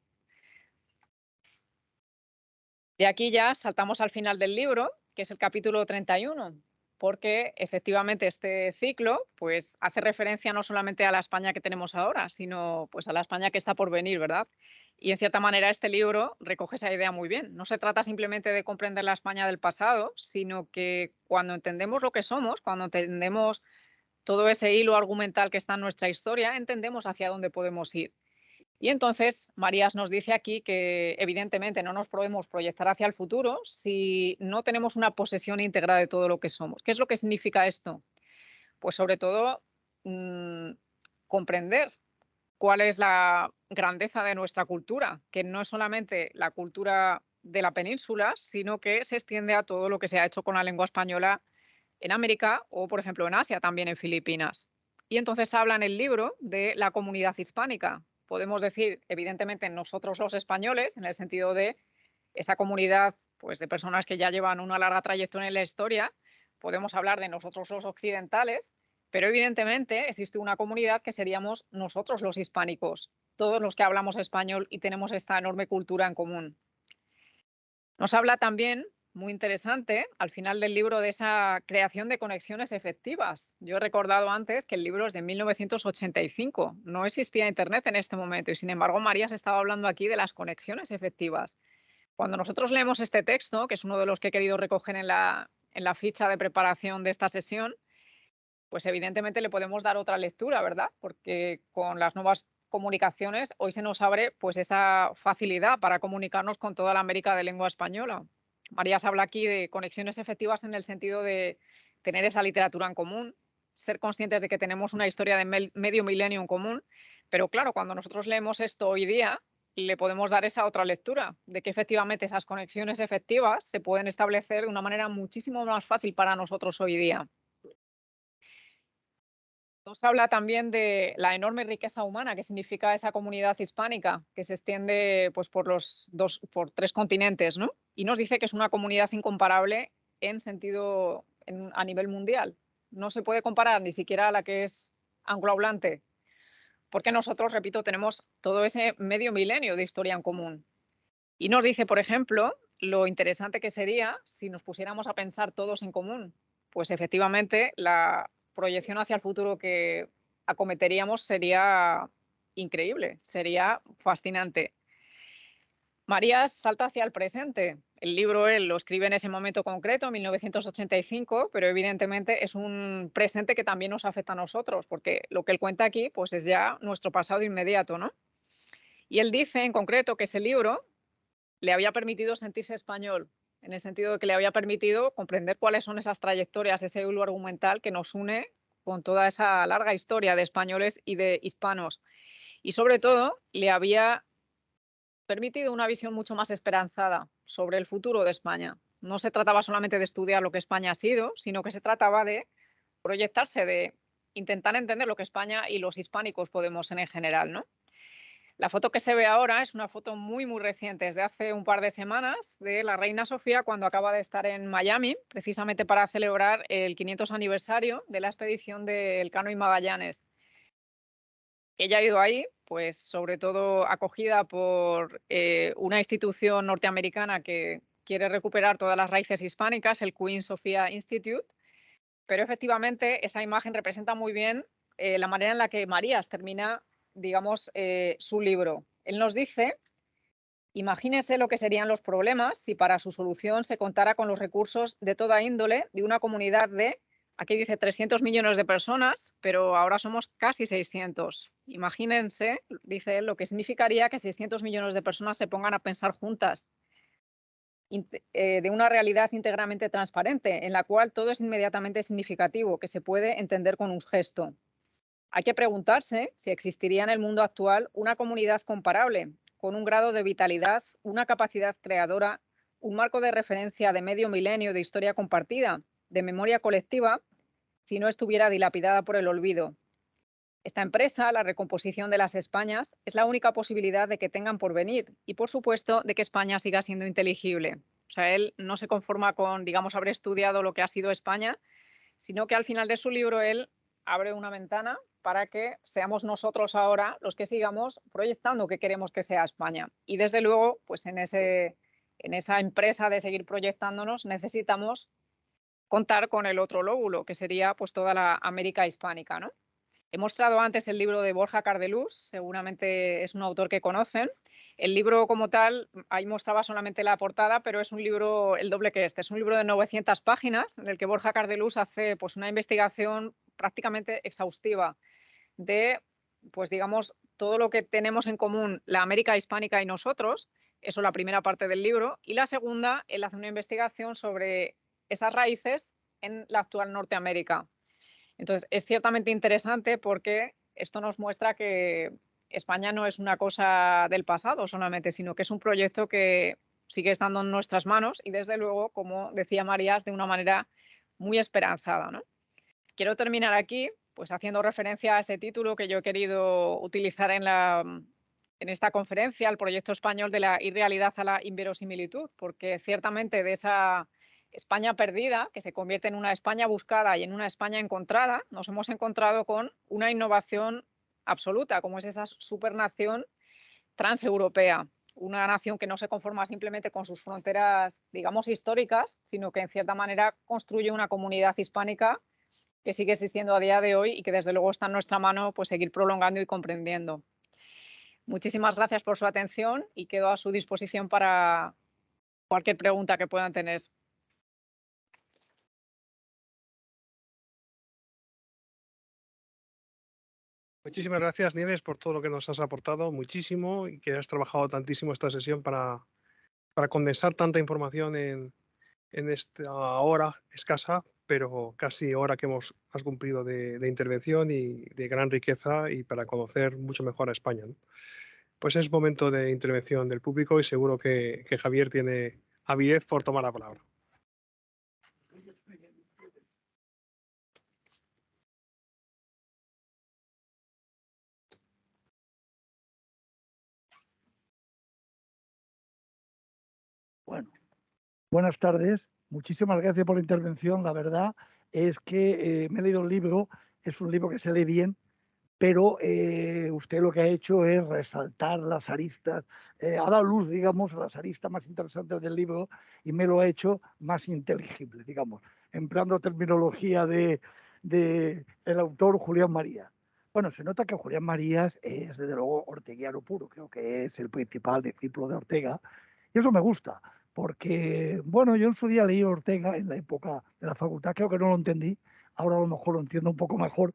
De aquí ya saltamos al final del libro, que es el capítulo 31, porque efectivamente este ciclo pues, hace referencia no solamente a la España que tenemos ahora, sino pues, a la España que está por venir, ¿verdad? Y en cierta manera este libro recoge esa idea muy bien. No se trata simplemente de comprender la España del pasado, sino que cuando entendemos lo que somos, cuando entendemos todo ese hilo argumental que está en nuestra historia, entendemos hacia dónde podemos ir. Y entonces Marías nos dice aquí que evidentemente no nos podemos proyectar hacia el futuro si no tenemos una posesión íntegra de todo lo que somos. ¿Qué es lo que significa esto? Pues sobre todo comprender cuál es la grandeza de nuestra cultura, que no es solamente la cultura de la península, sino que se extiende a todo lo que se ha hecho con la lengua española en América o, por ejemplo, en Asia, también en Filipinas. Y entonces habla en el libro de la comunidad hispánica. Podemos decir, evidentemente, nosotros los españoles, en el sentido de esa comunidad pues, de personas que ya llevan una larga trayectoria en la historia. Podemos hablar de nosotros los occidentales, pero evidentemente existe una comunidad que seríamos nosotros los hispánicos, todos los que hablamos español y tenemos esta enorme cultura en común. Nos habla también, muy interesante, al final del libro, de esa creación de conexiones efectivas. Yo he recordado antes que el libro es de 1985, no existía Internet en este momento y sin embargo María se estaba hablando aquí de las conexiones efectivas. Cuando nosotros leemos este texto, que es uno de los que he querido recoger en la ficha de preparación de esta sesión, pues evidentemente le podemos dar otra lectura, ¿verdad? Porque con las nuevas comunicaciones hoy se nos abre pues esa facilidad para comunicarnos con toda la América de lengua española. Marías habla aquí de conexiones efectivas en el sentido de tener esa literatura en común, ser conscientes de que tenemos una historia de medio milenio en común, pero claro, cuando nosotros leemos esto hoy día, le podemos dar esa otra lectura, de que efectivamente esas conexiones efectivas se pueden establecer de una manera muchísimo más fácil para nosotros hoy día. Nos habla también de la enorme riqueza humana que significa esa comunidad hispánica que se extiende pues, por 3 continentes, ¿no? Y nos dice que es una comunidad incomparable a nivel mundial. No se puede comparar ni siquiera a la que es anglohablante, porque nosotros, repito, tenemos todo ese medio milenio de historia en común. Y nos dice, por ejemplo, lo interesante que sería si nos pusiéramos a pensar todos en común. Pues efectivamente, la proyección hacia el futuro que acometeríamos sería increíble, sería fascinante. Marías salta hacia el presente. El libro él lo escribe en ese momento concreto, 1985, pero evidentemente es un presente que también nos afecta a nosotros, porque lo que él cuenta aquí pues es ya nuestro pasado inmediato, ¿no? Y él dice en concreto que ese libro le había permitido sentirse español, en el sentido de que le había permitido comprender cuáles son esas trayectorias, ese hilo argumental que nos une con toda esa larga historia de españoles y de hispanos. Y sobre todo, le había permitido una visión mucho más esperanzada sobre el futuro de España. No se trataba solamente de estudiar lo que España ha sido, sino que se trataba de proyectarse, de intentar entender lo que España y los hispánicos podemos ser en general, ¿no? La foto que se ve ahora es una foto muy, muy reciente, desde hace un par de semanas, de la reina Sofía cuando acaba de estar en Miami, precisamente para celebrar el 500 aniversario de la expedición del Elcano y Magallanes. Ella ha ido ahí, pues sobre todo acogida por una institución norteamericana que quiere recuperar todas las raíces hispánicas, el Queen Sofia Institute, pero efectivamente esa imagen representa muy bien la manera en la que Marías termina, digamos, su libro. Él nos dice: imagínese lo que serían los problemas si para su solución se contara con los recursos de toda índole de una comunidad de, aquí dice 300 millones de personas, pero ahora somos casi 600. Imagínense, dice él, lo que significaría que 600 millones de personas se pongan a pensar juntas de una realidad íntegramente transparente, en la cual todo es inmediatamente significativo, que se puede entender con un gesto. Hay que preguntarse si existiría en el mundo actual una comunidad comparable, con un grado de vitalidad, una capacidad creadora, un marco de referencia de medio milenio de historia compartida, de memoria colectiva, si no estuviera dilapidada por el olvido. Esta empresa, la recomposición de las Españas, es la única posibilidad de que tengan porvenir y, por supuesto, de que España siga siendo inteligible. O sea, él no se conforma con, digamos, haber estudiado lo que ha sido España, sino que al final de su libro él abre una ventana para que seamos nosotros ahora los que sigamos proyectando qué queremos que sea España. Y desde luego, pues en esa empresa de seguir proyectándonos necesitamos contar con el otro lóbulo, que sería pues toda la América hispánica, ¿no? He mostrado antes el libro de Borja Cardelús, seguramente es un autor que conocen. El libro como tal, ahí mostraba solamente la portada, pero es un libro el doble que este. Es un libro de 900 páginas en el que Borja Cardelús hace pues, una investigación prácticamente exhaustiva de, pues digamos, todo lo que tenemos en común la América hispánica y nosotros. Eso es la primera parte del libro. Y la segunda, él hace una investigación sobre esas raíces en la actual Norteamérica. Entonces, es ciertamente interesante porque esto nos muestra que España no es una cosa del pasado solamente, sino que es un proyecto que sigue estando en nuestras manos y, desde luego, como decía Marías, de una manera muy esperanzada, ¿no? Quiero terminar aquí pues haciendo referencia a ese título que yo he querido utilizar en esta conferencia, el proyecto español de la irrealidad a la inverosimilitud, porque ciertamente de esa España perdida, que se convierte en una España buscada y en una España encontrada, nos hemos encontrado con una innovación absoluta, como es esa supernación transeuropea, una nación que no se conforma simplemente con sus fronteras, digamos, históricas, sino que en cierta manera construye una comunidad hispánica que sigue existiendo a día de hoy y que desde luego está en nuestra mano pues seguir prolongando y comprendiendo. Muchísimas gracias por su atención y quedo a su disposición para cualquier pregunta que puedan tener. Muchísimas gracias, Nieves, por todo lo que nos has aportado, muchísimo, y que has trabajado tantísimo esta sesión para condensar tanta información en esta hora escasa, pero casi hora que has cumplido de intervención y de gran riqueza y para conocer mucho mejor a España, ¿no? Pues es momento de intervención del público y seguro que Javier tiene avidez por tomar la palabra. Bueno, buenas tardes. Muchísimas gracias por la intervención. La verdad es que me he leído el libro. Es un libro que se lee bien, pero usted lo que ha hecho es resaltar las aristas, ha dado luz, digamos, a las aristas más interesantes del libro y me lo ha hecho más inteligible, digamos, empleando terminología del autor Julián Marías. Bueno, se nota que Julián Marías es, desde luego, orteguiano puro, creo que es el principal discípulo de Ortega, y eso me gusta, porque, bueno, yo en su día leí a Ortega en la época de la facultad, creo que no lo entendí, ahora a lo mejor lo entiendo un poco mejor.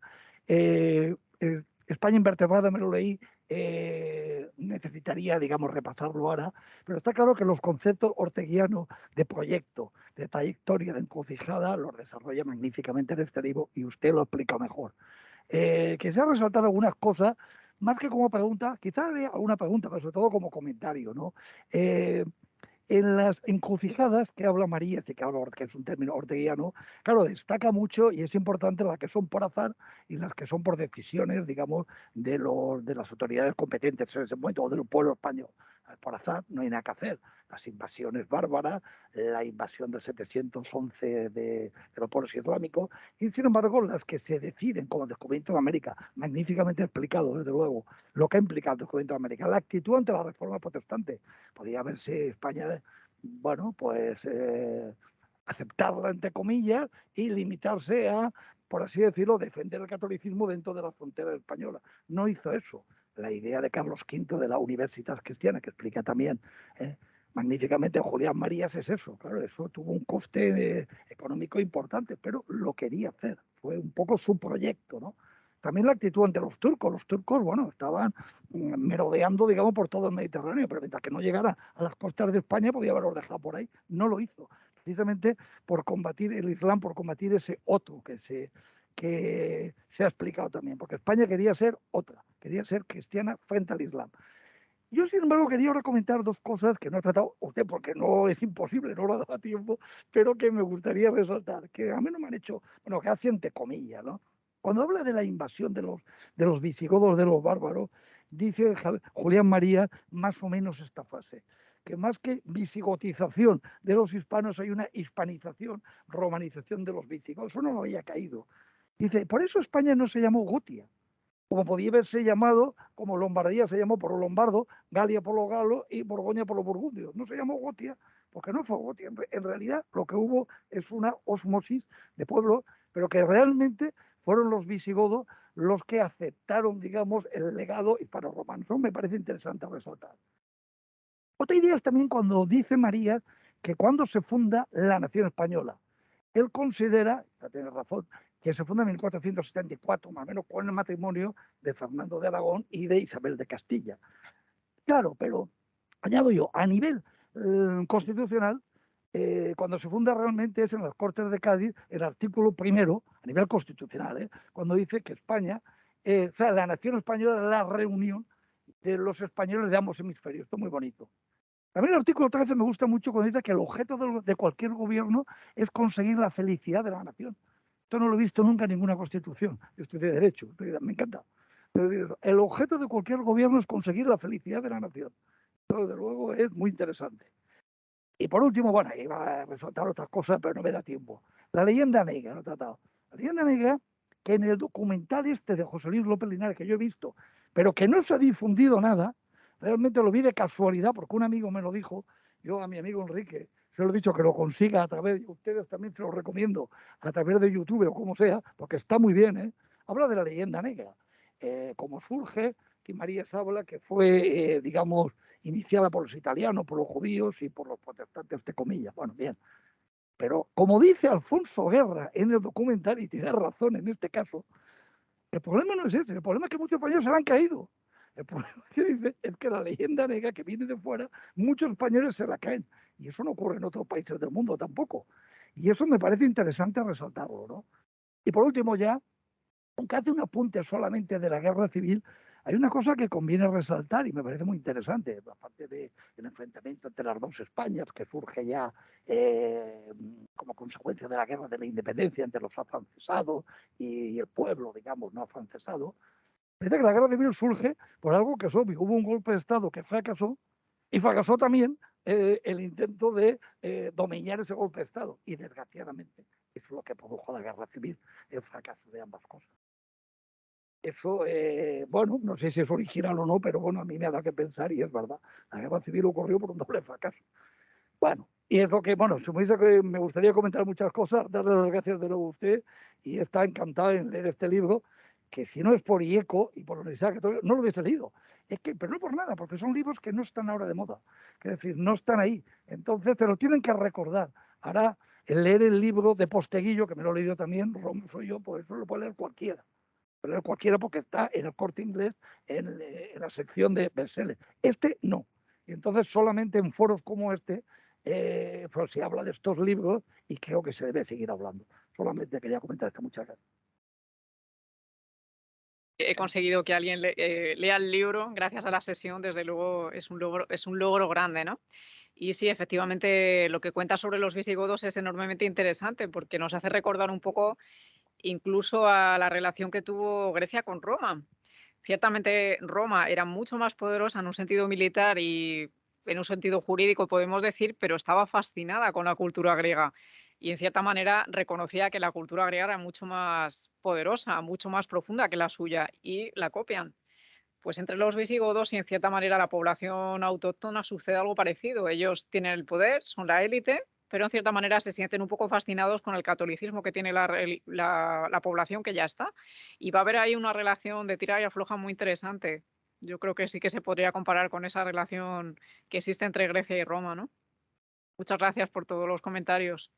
España invertebrada me lo leí necesitaría, digamos, repasarlo ahora, pero está claro que los conceptos orteguianos de proyecto, de trayectoria, de encrucijada, los desarrolla magníficamente en este libro y usted lo explica mejor. Quisiera resaltar algunas cosas, más que como pregunta, quizás haría alguna pregunta, pero sobre todo como comentario, ¿no? En las encrucijadas que habla María, que es un término orteguiano, claro, destaca mucho y es importante las que son por azar y las que son por decisiones, digamos, de las autoridades competentes en ese momento o del pueblo español. Por azar no hay nada que hacer. Las invasiones bárbaras, la invasión del 711 de los pueblos islámicos, y sin embargo las que se deciden como el descubrimiento de América, magníficamente explicado, desde luego, lo que ha implicado el descubrimiento de América, la actitud ante la reforma protestante. Podría verse España, bueno, pues aceptarla entre comillas y limitarse a, por así decirlo, defender el catolicismo dentro de las fronteras españolas. No hizo eso. La idea de Carlos V de la Universitas Cristiana, que explica también magníficamente Julián Marías, es eso. Claro, eso tuvo un coste económico importante, pero lo quería hacer. Fue un poco su proyecto, ¿no? También la actitud ante los turcos. Los turcos, bueno, estaban merodeando, digamos, por todo el Mediterráneo, pero mientras que no llegara a las costas de España, podía haberlos dejado por ahí. No lo hizo, precisamente por combatir el Islam, por combatir ese otro que se ha explicado también, porque España quería ser otra, quería ser cristiana frente al Islam. Yo, sin embargo, quería comentar dos cosas que no ha tratado usted, porque no es imposible, no lo ha dado a tiempo, pero que me gustaría resaltar, que a mí no me han hecho, bueno, que hace entre comillas, ¿no? Cuando habla de la invasión de los visigodos, de los bárbaros, dice Julián María más o menos esta frase, que más que visigotización de los hispanos hay una hispanización, romanización de los visigodos. Eso no lo había caído. Dice, por eso España no se llamó Gotia, como podía haberse llamado, como Lombardía se llamó por los lombardos, Galia por los galos y Borgoña por los burgundios. No se llamó Gotia, porque no fue Gotia. En realidad lo que hubo es una osmosis de pueblos, pero que realmente fueron los visigodos los que aceptaron, digamos, el legado hispano-romano. Eso me parece interesante resaltar. Otra idea es también cuando dice María que cuando se funda la nación española, él considera, ya tiene razón, que se funda en 1474, más o menos con el matrimonio de Fernando de Aragón y de Isabel de Castilla. Claro, pero añado yo, a nivel constitucional, cuando se funda realmente es en las Cortes de Cádiz, el artículo primero, a nivel constitucional, cuando dice que España, o sea, la nación española es la reunión de los españoles de ambos hemisferios. Esto es muy bonito. También el artículo 13 me gusta mucho cuando dice que el objeto de cualquier gobierno es conseguir la felicidad de la nación. Esto no lo he visto nunca en ninguna constitución. Yo estoy de derecho, me encanta. El objeto de cualquier gobierno es conseguir la felicidad de la nación. Esto, desde luego, es muy interesante. Y por último, bueno, iba a resaltar otras cosas, pero no me da tiempo. La leyenda negra, no he tratado. La leyenda negra, que en el documental este de José Luis López Linares, que yo he visto, pero que no se ha difundido nada, realmente lo vi de casualidad, porque un amigo me lo dijo, yo a mi amigo Enrique, se lo he dicho que lo consiga a través, y ustedes también se lo recomiendo, a través de YouTube o como sea, porque está muy bien, ¿eh? Habla de la leyenda negra, cómo surge, que María habla que fue, digamos, iniciada por los italianos, por los judíos y por los protestantes, de comillas. Bueno, bien. Pero como dice Alfonso Guerra en el documental, y tiene razón en este caso, el problema no es ese, el problema es que muchos españoles se le han caído. El problema que dice es que la leyenda negra que viene de fuera, muchos españoles se la caen. Y eso no ocurre en otros países del mundo tampoco. Y eso me parece interesante resaltarlo, ¿no? Y por último ya, aunque hace un apunte solamente de la guerra civil, hay una cosa que conviene resaltar y me parece muy interesante, aparte del enfrentamiento entre las dos Españas que surge ya como consecuencia de la guerra de la independencia entre los afrancesados y el pueblo, digamos, no afrancesado. Parece que la guerra civil surge por algo que es obvio. Hubo un golpe de Estado que fracasó y fracasó también el intento de domeñar ese golpe de Estado. Y desgraciadamente, eso es lo que produjo la guerra civil, el fracaso de ambas cosas. Eso, bueno, no sé si es original o no, pero bueno, a mí me ha dado que pensar y es verdad. La guerra civil ocurrió por un doble fracaso. Bueno, y es lo que, bueno, se me dice que me gustaría comentar muchas cosas, darle las gracias de nuevo a usted y está encantado en leer este libro, que si no es por IECO y por la Universidad Católica, no lo hubiese leído. Es que, pero no por nada, porque son libros que no están ahora de moda. Es decir, no están ahí. Entonces te lo tienen que recordar. Ahora, el leer el libro de Posteguillo, que me lo he leído también, Romo soy yo, pues eso lo puede leer cualquiera. pero leer cualquiera porque está en el Corte Inglés, en la sección de bestsellers. Este no. Y entonces solamente en foros como este pues se habla de estos libros y creo que se debe seguir hablando. Solamente quería comentar esto. Muchas gracias. He conseguido que alguien lea el libro gracias a la sesión, desde luego es un logro grande, ¿no? Y sí, efectivamente, lo que cuenta sobre los visigodos es enormemente interesante porque nos hace recordar un poco incluso a la relación que tuvo Grecia con Roma. Ciertamente Roma era mucho más poderosa en un sentido militar y en un sentido jurídico, podemos decir, pero estaba fascinada con la cultura griega y en cierta manera reconocía que la cultura griega era mucho más poderosa, mucho más profunda que la suya y la copian. Pues entre los visigodos y en cierta manera la población autóctona sucede algo parecido. Ellos tienen el poder, son la élite, pero en cierta manera se sienten un poco fascinados con el catolicismo que tiene la población que ya está. Y va a haber ahí una relación de tira y afloja muy interesante. Yo creo que sí que se podría comparar con esa relación que existe entre Grecia y Roma, ¿no? Muchas gracias por todos los comentarios.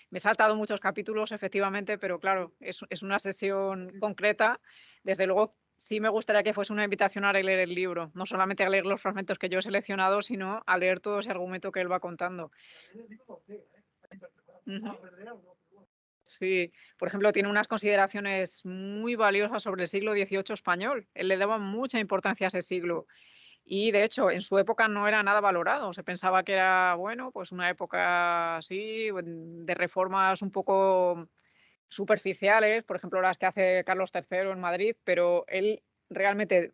Me he saltado muchos capítulos, efectivamente, pero claro, es una sesión concreta. Desde luego, sí me gustaría que fuese una invitación a leer el libro, no solamente a leer los fragmentos que yo he seleccionado, sino a leer todo ese argumento que él va contando. Uh-huh. Sí, por ejemplo, tiene unas consideraciones muy valiosas sobre el siglo XVIII español. Él le daba mucha importancia a ese siglo. Y de hecho, en su época no era nada valorado. Se pensaba que era, bueno, pues una época así, de reformas un poco superficiales, por ejemplo, las que hace Carlos III en Madrid, pero él realmente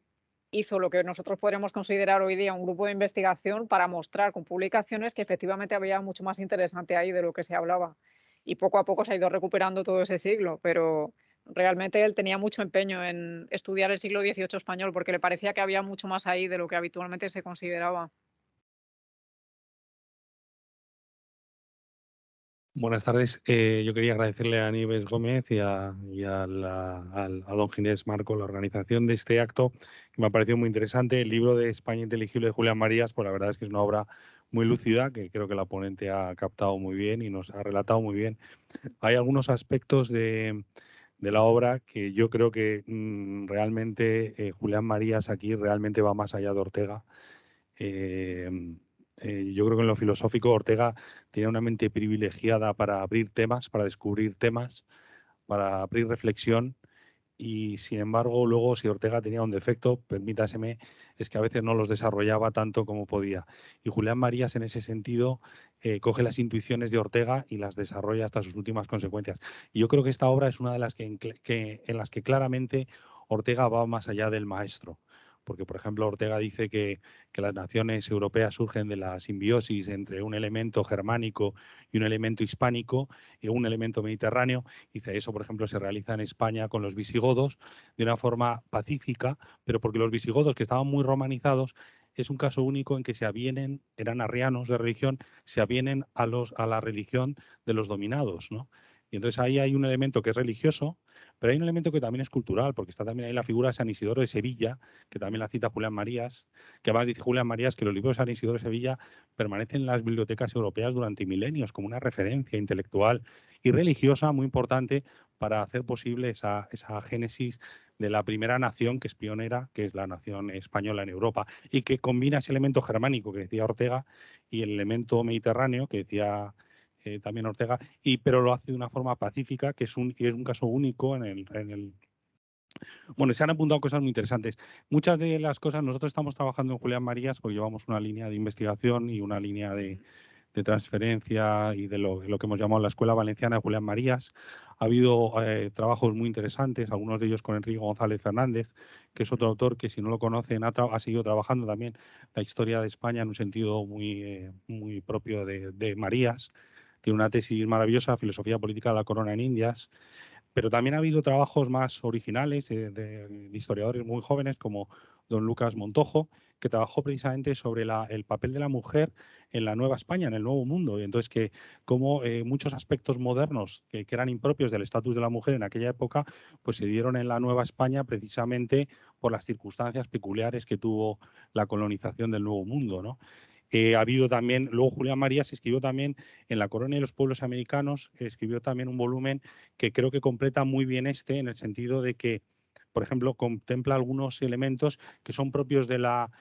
hizo lo que nosotros podríamos considerar hoy día un grupo de investigación para mostrar con publicaciones que efectivamente había mucho más interesante ahí de lo que se hablaba. Y poco a poco se ha ido recuperando todo ese siglo, pero realmente él tenía mucho empeño en estudiar el siglo XVIII español porque le parecía que había mucho más ahí de lo que habitualmente se consideraba. Buenas tardes. Yo quería agradecerle a Nieves Gómez y a don Ginés Marco la organización de este acto, que me ha parecido muy interesante. El libro de España Inteligible de Julián Marías, pues la verdad es que es una obra muy lúcida, que creo que la ponente ha captado muy bien y nos ha relatado muy bien. Hay algunos aspectos de la obra que yo creo que realmente Julián Marías aquí realmente va más allá de Ortega. Yo creo que en lo filosófico Ortega tiene una mente privilegiada para abrir temas, para descubrir temas, para abrir reflexión y sin embargo luego si Ortega tenía un defecto, permítaseme, es que a veces no los desarrollaba tanto como podía. Y Julián Marías en ese sentido coge las intuiciones de Ortega y las desarrolla hasta sus últimas consecuencias. Y yo creo que esta obra es una de las en las que claramente Ortega va más allá del maestro. Porque, por ejemplo, Ortega dice que las naciones europeas surgen de la simbiosis entre un elemento germánico y un elemento hispánico y un elemento mediterráneo. Dice eso, por ejemplo, se realiza en España con los visigodos de una forma pacífica, pero porque los visigodos, que estaban muy romanizados, es un caso único en que se avienen, eran arrianos de religión, se avienen a la religión de los dominados, ¿no? Y entonces ahí hay un elemento que es religioso, pero hay un elemento que también es cultural, porque está también ahí la figura de San Isidoro de Sevilla, que también la cita Julián Marías, que además dice Julián Marías que los libros de San Isidoro de Sevilla permanecen en las bibliotecas europeas durante milenios como una referencia intelectual y religiosa muy importante para hacer posible esa génesis de la primera nación que es pionera, que es la nación española en Europa, y que combina ese elemento germánico que decía Ortega y el elemento mediterráneo que decía también Ortega, pero lo hace de una forma pacífica, que es un caso único en el. Bueno, se han apuntado cosas muy interesantes. Muchas de las cosas, nosotros estamos trabajando en Julián Marías porque llevamos una línea de investigación y una línea de transferencia y de lo que hemos llamado la Escuela Valenciana de Julián Marías. Ha habido trabajos muy interesantes, algunos de ellos con Enrique González Fernández, que es otro autor que, si no lo conocen, ha seguido trabajando también la historia de España en un sentido muy propio de Marías. Tiene una tesis maravillosa, Filosofía Política de la Corona en Indias. Pero también ha habido trabajos más originales de historiadores muy jóvenes como don Lucas Montojo, que trabajó precisamente sobre el papel de la mujer en la Nueva España, en el Nuevo Mundo. Y entonces que como muchos aspectos modernos que eran impropios del estatus de la mujer en aquella época, pues se dieron en la Nueva España precisamente por las circunstancias peculiares que tuvo la colonización del Nuevo Mundo, ¿no? Ha habido también, luego Julián Marías escribió también en La Corona de los Pueblos Americanos, escribió también un volumen que creo que completa muy bien en el sentido de que, por ejemplo, contempla algunos elementos que son propios de la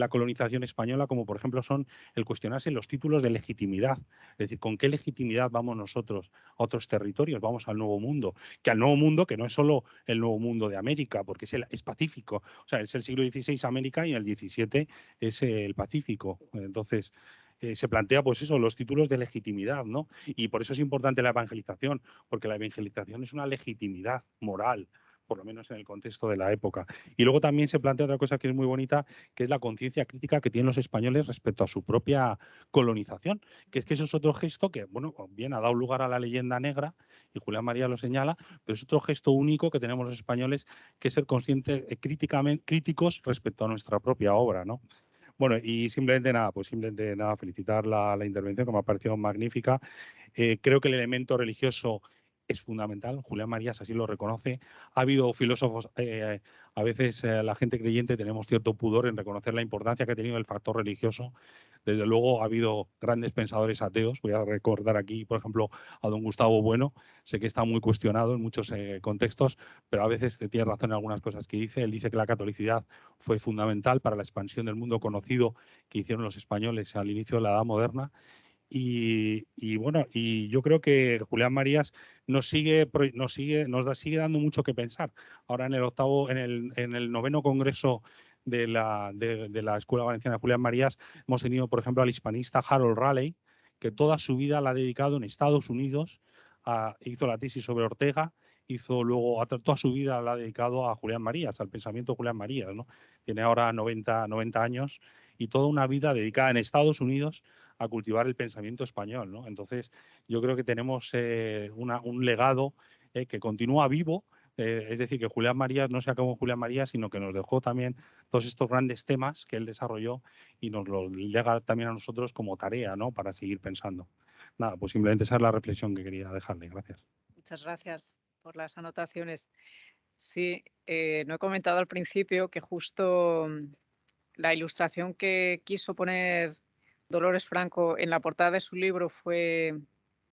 colonización española, como por ejemplo son el cuestionarse los títulos de legitimidad. Es decir, ¿con qué legitimidad vamos nosotros a otros territorios? Vamos al Nuevo Mundo. Que al Nuevo Mundo, que no es solo el Nuevo Mundo de América, porque es pacífico. O sea, es el siglo XVI América y el XVII es el Pacífico. Entonces, se plantea, pues eso, los títulos de legitimidad, ¿no? Y por eso es importante la evangelización, porque la evangelización es una legitimidad moral, por lo menos en el contexto de la época. Y luego también se plantea otra cosa que es muy bonita, que es la conciencia crítica que tienen los españoles respecto a su propia colonización, que es que eso es otro gesto que, bueno, bien ha dado lugar a la leyenda negra, y Julián Marías lo señala, pero es otro gesto único que tenemos los españoles, que es ser conscientes, críticos respecto a nuestra propia obra, ¿no? Bueno, y simplemente nada, felicitar la intervención, que me ha parecido magnífica. Creo que el elemento religioso es fundamental. Julián Marías así lo reconoce. Ha habido filósofos, a veces la gente creyente tenemos cierto pudor en reconocer la importancia que ha tenido el factor religioso. Desde luego ha habido grandes pensadores ateos. Voy a recordar aquí, por ejemplo, a don Gustavo Bueno. Sé que está muy cuestionado en muchos contextos, pero a veces tiene razón en algunas cosas que dice. Él dice que la catolicidad fue fundamental para la expansión del mundo conocido que hicieron los españoles al inicio de la Edad Moderna. Y bueno, y yo creo que Julián Marías sigue dando mucho que pensar. Ahora en el noveno congreso de la Escuela Valenciana de Julián Marías hemos tenido, por ejemplo, al hispanista Harold Raleigh, que toda su vida la ha dedicado en Estados Unidos, hizo la tesis sobre Ortega, toda su vida la ha dedicado a Julián Marías, al pensamiento de Julián Marías, ¿no? Tiene ahora 90 años y toda una vida dedicada en Estados Unidos a cultivar el pensamiento español, ¿no? Entonces, yo creo que tenemos un legado que continúa vivo, es decir, que Julián Marías no se acabó Julián Marías, sino que nos dejó también todos estos grandes temas que él desarrolló y nos los lega también a nosotros como tarea, ¿no? Para seguir pensando. Nada, pues simplemente esa es la reflexión que quería dejarle. Gracias. Muchas gracias por las anotaciones. Sí, no he comentado al principio que justo la ilustración que quiso poner Dolores Franco en la portada de su libro fue,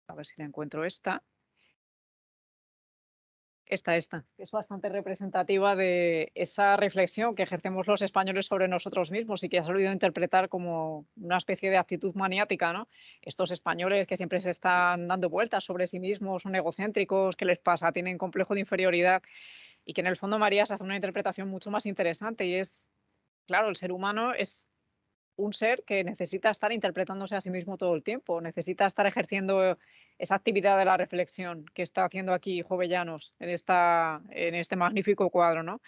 a ver si la encuentro, esta, que es bastante representativa de esa reflexión que ejercemos los españoles sobre nosotros mismos y que ha solido interpretar como una especie de actitud maniática, ¿no? Estos españoles que siempre se están dando vueltas sobre sí mismos, son egocéntricos, ¿qué les pasa? Tienen complejo de inferioridad, y que en el fondo Marías hace una interpretación mucho más interesante, y es, claro, el ser humano es un ser que necesita estar interpretándose a sí mismo todo el tiempo, necesita estar ejerciendo esa actividad de la reflexión que está haciendo aquí Jovellanos en este magnífico cuadro, ¿no?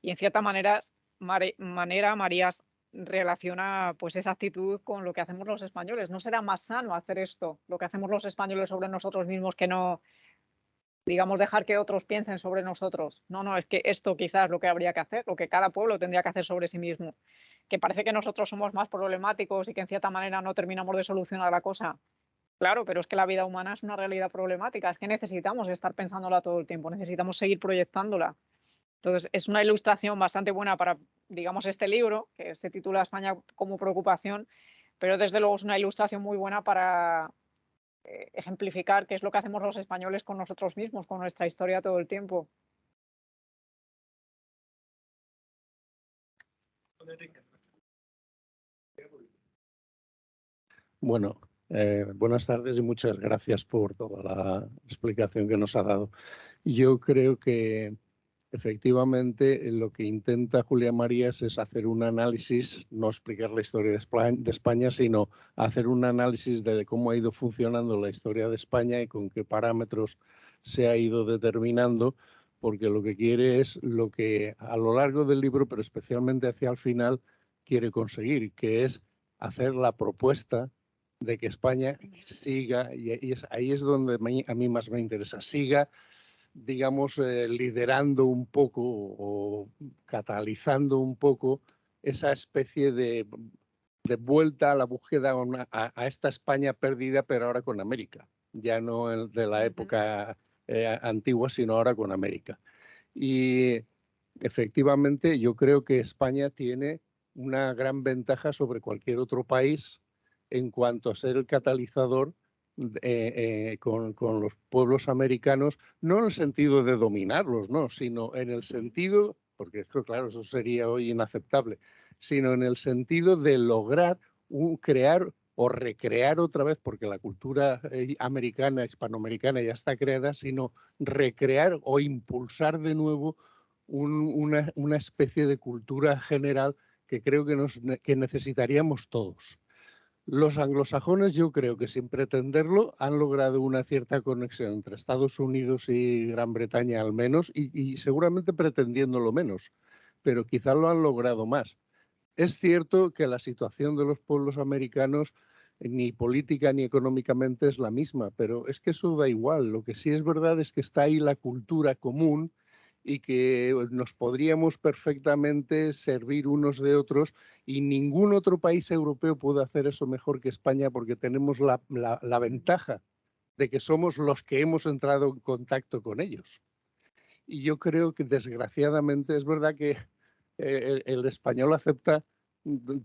Y en cierta manera Marías relaciona pues esa actitud con lo que hacemos los españoles. ¿No será más sano hacer esto, lo que hacemos los españoles sobre nosotros mismos, que no, digamos, dejar que otros piensen sobre nosotros? No, es que esto quizás es lo que habría que hacer, lo que cada pueblo tendría que hacer sobre sí mismo. Que parece que nosotros somos más problemáticos y que en cierta manera no terminamos de solucionar la cosa. Claro, pero es que la vida humana es una realidad problemática, es que necesitamos estar pensándola todo el tiempo, necesitamos seguir proyectándola. Entonces, es una ilustración bastante buena para, digamos, este libro, que se titula España como preocupación, pero desde luego es una ilustración muy buena para ejemplificar qué es lo que hacemos los españoles con nosotros mismos, con nuestra historia todo el tiempo. Bueno, buenas tardes y muchas gracias por toda la explicación que nos ha dado. Yo creo que efectivamente lo que intenta Julián Marías es hacer un análisis, no explicar la historia de España, sino hacer un análisis de cómo ha ido funcionando la historia de España y con qué parámetros se ha ido determinando, porque lo que quiere es lo que a lo largo del libro, pero especialmente hacia el final, quiere conseguir, que es hacer la propuesta de que España siga, y ahí es donde a mí más me interesa, siga, digamos, liderando un poco o catalizando un poco esa especie de vuelta a la búsqueda a esta España perdida, pero ahora con América, ya no de la época antigua, sino ahora con América. Y efectivamente yo creo que España tiene una gran ventaja sobre cualquier otro país, en cuanto a ser el catalizador con los pueblos americanos, no en el sentido de dominarlos, no, sino en el sentido, porque esto, claro, eso sería hoy inaceptable, sino en el sentido de lograr crear o recrear otra vez, porque la cultura americana, hispanoamericana ya está creada, sino recrear o impulsar de nuevo una especie de cultura general que creo que necesitaríamos todos. Los anglosajones, yo creo que sin pretenderlo, han logrado una cierta conexión entre Estados Unidos y Gran Bretaña al menos, y seguramente pretendiéndolo menos, pero quizá lo han logrado más. Es cierto que la situación de los pueblos americanos ni política ni económicamente es la misma, pero es que eso da igual. Lo que sí es verdad es que está ahí la cultura común y que nos podríamos perfectamente servir unos de otros, y ningún otro país europeo puede hacer eso mejor que España, porque tenemos la ventaja de que somos los que hemos entrado en contacto con ellos. Y yo creo que desgraciadamente es verdad que el español acepta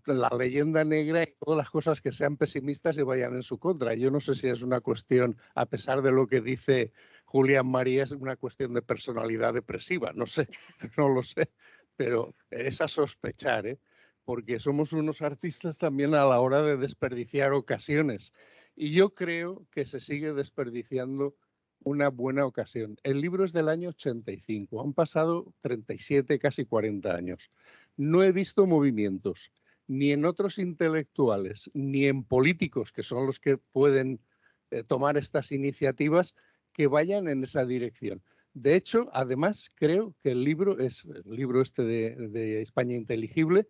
la leyenda negra y todas las cosas que sean pesimistas y vayan en su contra. Yo no sé si es una cuestión, a pesar de lo que dice Julián María, es una cuestión de personalidad depresiva, no sé, no lo sé, pero es a sospechar, ¿eh? Porque somos unos artistas también a la hora de desperdiciar ocasiones. Y yo creo que se sigue desperdiciando una buena ocasión. El libro es del año 85, han pasado 37, casi 40 años. No he visto movimientos, ni en otros intelectuales, ni en políticos, que son los que pueden tomar estas iniciativas, que vayan en esa dirección. De hecho, además, creo que el libro este de España Inteligible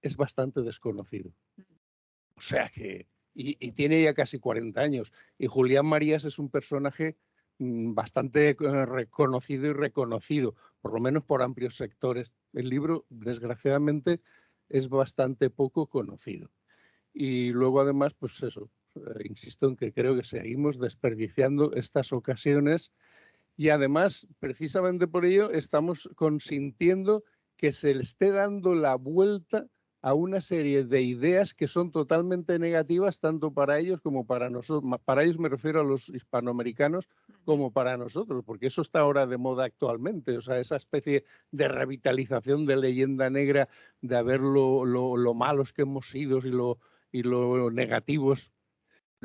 es bastante desconocido. O sea que, y tiene ya casi 40 años. Y Julián Marías es un personaje bastante reconocido y reconocido, por lo menos por amplios sectores. El libro, desgraciadamente, es bastante poco conocido. Y luego, además, pues eso, insisto en que creo que seguimos desperdiciando estas ocasiones, y además, precisamente por ello, estamos consintiendo que se le esté dando la vuelta a una serie de ideas que son totalmente negativas tanto para ellos como para nosotros. Para ellos me refiero a los hispanoamericanos, como para nosotros, porque eso está ahora de moda actualmente. O sea, esa especie de revitalización de leyenda negra, de ver lo malos que hemos sido y lo negativos,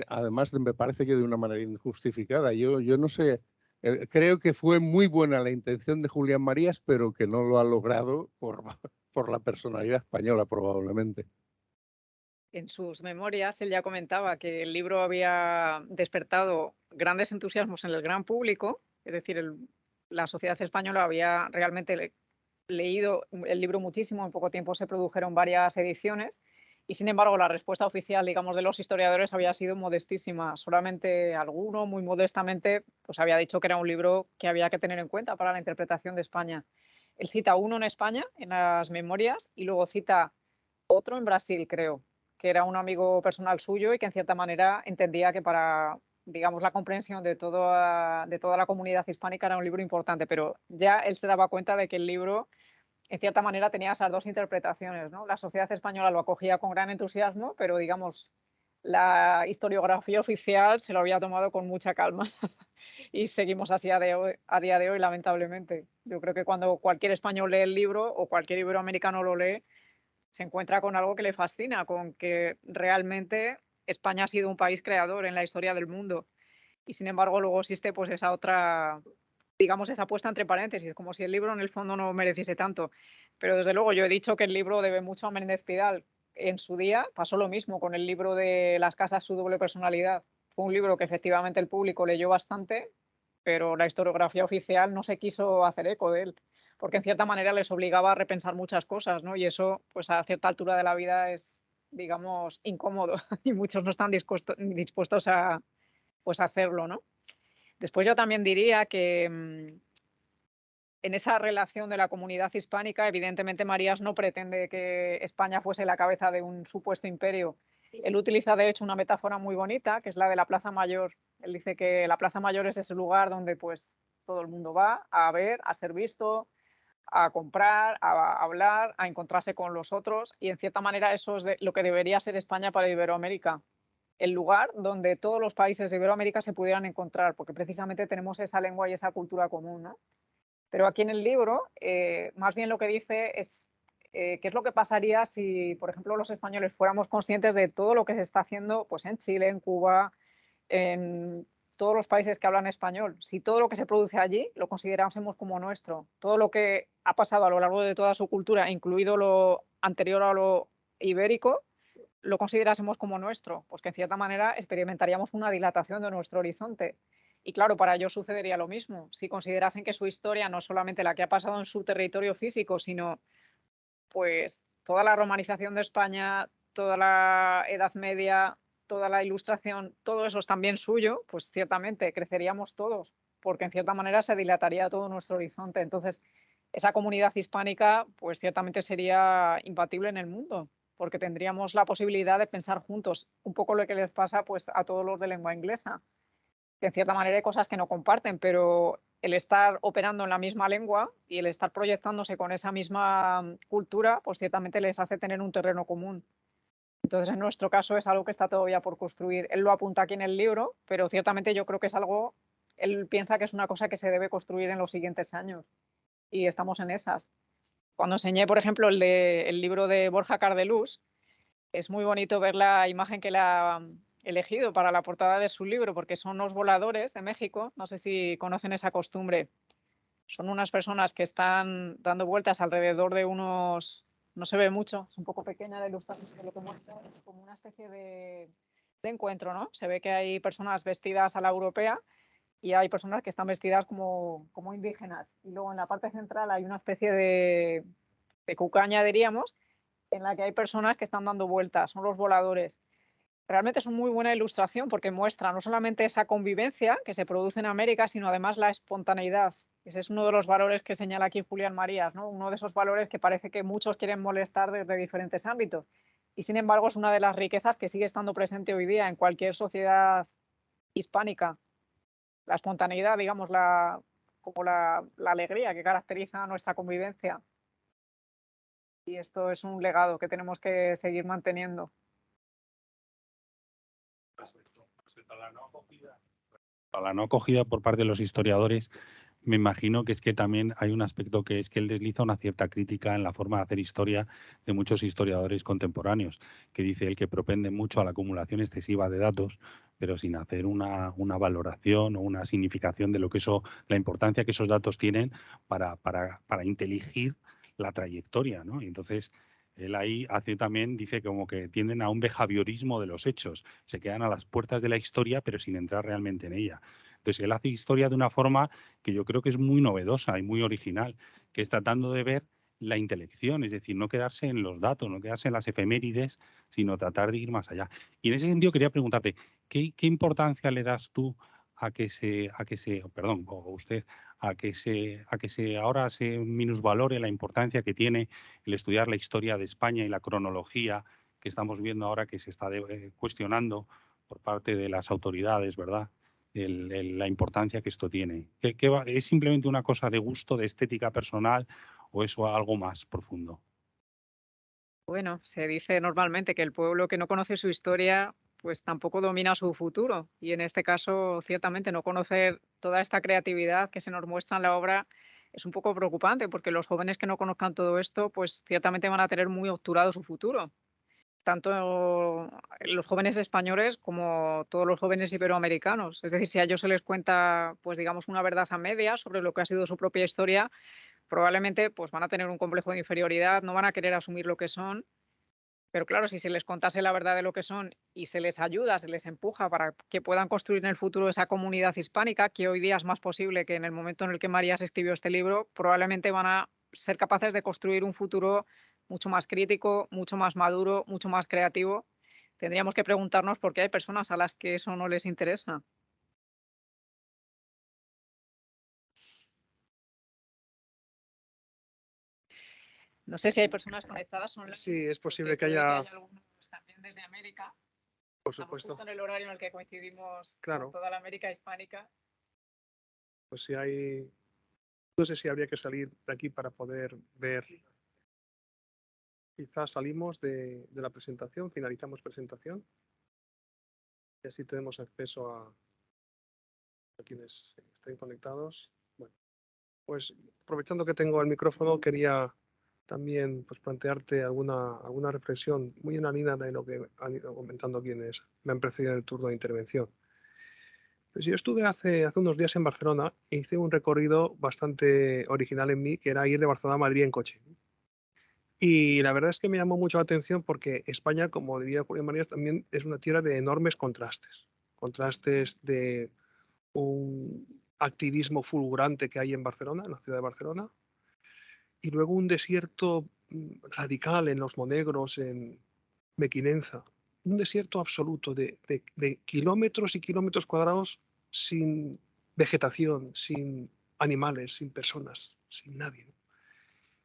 además me parece que de una manera injustificada. Yo no sé, creo que fue muy buena la intención de Julián Marías, pero que no lo ha logrado por la personalidad española probablemente. En sus memorias, él ya comentaba que el libro había despertado grandes entusiasmos en el gran público, es decir, la sociedad española había realmente leído el libro muchísimo, en poco tiempo se produjeron varias ediciones, y sin embargo la respuesta oficial, digamos, de los historiadores había sido modestísima. Solamente alguno, muy modestamente, pues había dicho que era un libro que había que tener en cuenta para la interpretación de España. Él cita uno en España, en las memorias, y luego cita otro en Brasil, creo, que era un amigo personal suyo y que en cierta manera entendía que para, digamos, la comprensión de toda la comunidad hispánica era un libro importante, pero ya él se daba cuenta de que el libro, en cierta manera, tenía esas dos interpretaciones, ¿no? La sociedad española lo acogía con gran entusiasmo, pero, digamos, la historiografía oficial se lo había tomado con mucha calma y seguimos así a día de hoy, lamentablemente. Yo creo que cuando cualquier español lee el libro o cualquier iberoamericano lo lee, se encuentra con algo que le fascina, con que realmente España ha sido un país creador en la historia del mundo. Y sin embargo, luego existe pues esa otra, digamos, esa puesta entre paréntesis, como si el libro en el fondo no mereciese tanto. Pero desde luego yo he dicho que el libro debe mucho a Menéndez Pidal. En su día pasó lo mismo con el libro de Las casas, su doble personalidad. Fue un libro que efectivamente el público leyó bastante, pero la historiografía oficial no se quiso hacer eco de él, porque en cierta manera les obligaba a repensar muchas cosas, ¿no? Y eso, pues a cierta altura de la vida es, digamos, incómodo y muchos no están dispuestos a, pues, hacerlo, ¿no? Después yo también diría que en esa relación de la comunidad hispánica, evidentemente Marías no pretende que España fuese la cabeza de un supuesto imperio. Él utiliza, de hecho, una metáfora muy bonita, que es la de la Plaza Mayor. Él dice que la Plaza Mayor es ese lugar donde pues todo el mundo va a ver, a ser visto, a comprar, a hablar, a encontrarse con los otros, y en cierta manera eso es lo que debería ser España para Iberoamérica. el lugar donde todos los países de Iberoamérica se pudieran encontrar, porque precisamente tenemos esa lengua y esa cultura común, ¿no? Pero aquí en el libro, más bien lo que dice es qué es lo que pasaría si, por ejemplo, los españoles fuéramos conscientes de todo lo que se está haciendo pues, en Chile, en Cuba, en todos los países que hablan español. Si todo lo que se produce allí lo considerásemos como nuestro, todo lo que ha pasado a lo largo de toda su cultura, incluido lo anterior a lo ibérico, lo considerásemos como nuestro, pues que en cierta manera experimentaríamos una dilatación de nuestro horizonte. Y claro, para ellos sucedería lo mismo. Si considerasen que su historia no es solamente la que ha pasado en su territorio físico, sino pues toda la romanización de España, toda la Edad Media, toda la Ilustración, todo eso es también suyo, pues ciertamente creceríamos todos, porque en cierta manera se dilataría todo nuestro horizonte. Entonces, esa comunidad hispánica, pues ciertamente sería imbatible en el mundo, porque tendríamos la posibilidad de pensar juntos, un poco lo que les pasa pues a todos los de lengua inglesa, que en cierta manera hay cosas que no comparten, pero el estar operando en la misma lengua y el estar proyectándose con esa misma cultura, pues ciertamente les hace tener un terreno común. Entonces, en nuestro caso es algo que está todavía por construir. Él lo apunta aquí en el libro, pero ciertamente yo creo que es algo, él piensa que es una cosa que se debe construir en los siguientes años y estamos en esas. Cuando enseñé, por ejemplo, el libro de Borja Cardelús, es muy bonito ver la imagen que le ha elegido para la portada de su libro, porque son los voladores de México. No sé si conocen esa costumbre. Son unas personas que están dando vueltas alrededor de unos, no se ve mucho, es un poco pequeña la ilustración, pero lo que muestra es como una especie de encuentro, ¿no? Se ve que hay personas vestidas a la europea y hay personas que están vestidas como indígenas. Y luego en la parte central hay una especie de cucaña, diríamos, en la que hay personas que están dando vueltas, son los voladores. Realmente es una muy buena ilustración porque muestra no solamente esa convivencia que se produce en América, sino además la espontaneidad. Ese es uno de los valores que señala aquí Julián Marías, ¿no? Uno de esos valores que parece que muchos quieren molestar desde diferentes ámbitos. Y sin embargo es una de las riquezas que sigue estando presente hoy día en cualquier sociedad hispánica. La espontaneidad, digamos, como la alegría que caracteriza nuestra convivencia. Y esto es un legado que tenemos que seguir manteniendo. Respecto a la no acogida por parte de los historiadores, me imagino que es que también hay un aspecto que es que él desliza una cierta crítica en la forma de hacer historia de muchos historiadores contemporáneos, que dice él que propende mucho a la acumulación excesiva de datos, pero sin hacer una valoración o una significación de lo que eso, la importancia que esos datos tienen para inteligir la trayectoria, ¿no? Y entonces él ahí hace también, dice como que tienden a un behaviorismo de los hechos, se quedan a las puertas de la historia pero sin entrar realmente en ella. Entonces él hace historia de una forma que yo creo que es muy novedosa y muy original, que es tratando de ver la intelección, es decir, no quedarse en los datos, no quedarse en las efemérides, sino tratar de ir más allá. Y en ese sentido quería preguntarte, ¿qué importancia le das tú perdón, o usted, a que se ahora se minusvalore la importancia que tiene el estudiar la historia de España y la cronología que estamos viendo ahora que se está cuestionando por parte de las autoridades, ¿verdad? La importancia que esto tiene. ¿Es simplemente una cosa de gusto, de estética personal o es algo más profundo? Bueno, se dice normalmente que el pueblo que no conoce su historia, pues tampoco domina su futuro. Y en este caso, ciertamente, no conocer toda esta creatividad que se nos muestra en la obra es un poco preocupante, porque los jóvenes que no conozcan todo esto, pues ciertamente van a tener muy obturado su futuro. Tanto los jóvenes españoles como todos los jóvenes iberoamericanos. Es decir, si a ellos se les cuenta, pues digamos, una verdad a medias sobre lo que ha sido su propia historia, probablemente pues van a tener un complejo de inferioridad, no van a querer asumir lo que son, pero claro, si se les contase la verdad de lo que son y se les ayuda, se les empuja para que puedan construir en el futuro esa comunidad hispánica, que hoy día es más posible que en el momento en el que Marías escribió este libro, probablemente van a ser capaces de construir un futuro mucho más crítico, mucho más maduro, mucho más creativo. Tendríamos que preguntarnos por qué hay personas a las que eso no les interesa. No sé si hay personas conectadas online. Sí, es posible que puede haya, haya algunos también desde América. por Estamos supuesto, justo en el horario en el que coincidimos claro, con toda la América hispánica. pues si hay, no sé si habría que salir de aquí para poder ver. Quizás salimos de la presentación, finalizamos presentación. y así tenemos acceso a quienes estén conectados. Bueno, pues aprovechando que tengo el micrófono, quería también pues, plantearte alguna reflexión muy en la línea de lo que han ido comentando quienes me han precedido en el turno de intervención. Pues yo estuve hace unos días en Barcelona e hice un recorrido bastante original en mí, que era ir de Barcelona a Madrid en coche. Y la verdad es que me llamó mucho la atención porque España, como diría Julio Marías, también es una tierra de enormes contrastes. Contrastes de un activismo fulgurante que hay en Barcelona, en la ciudad de Barcelona, y luego un desierto radical en Los Monegros, en Mequinenza. Un desierto absoluto de kilómetros y kilómetros cuadrados sin vegetación, sin animales, sin personas, sin nadie.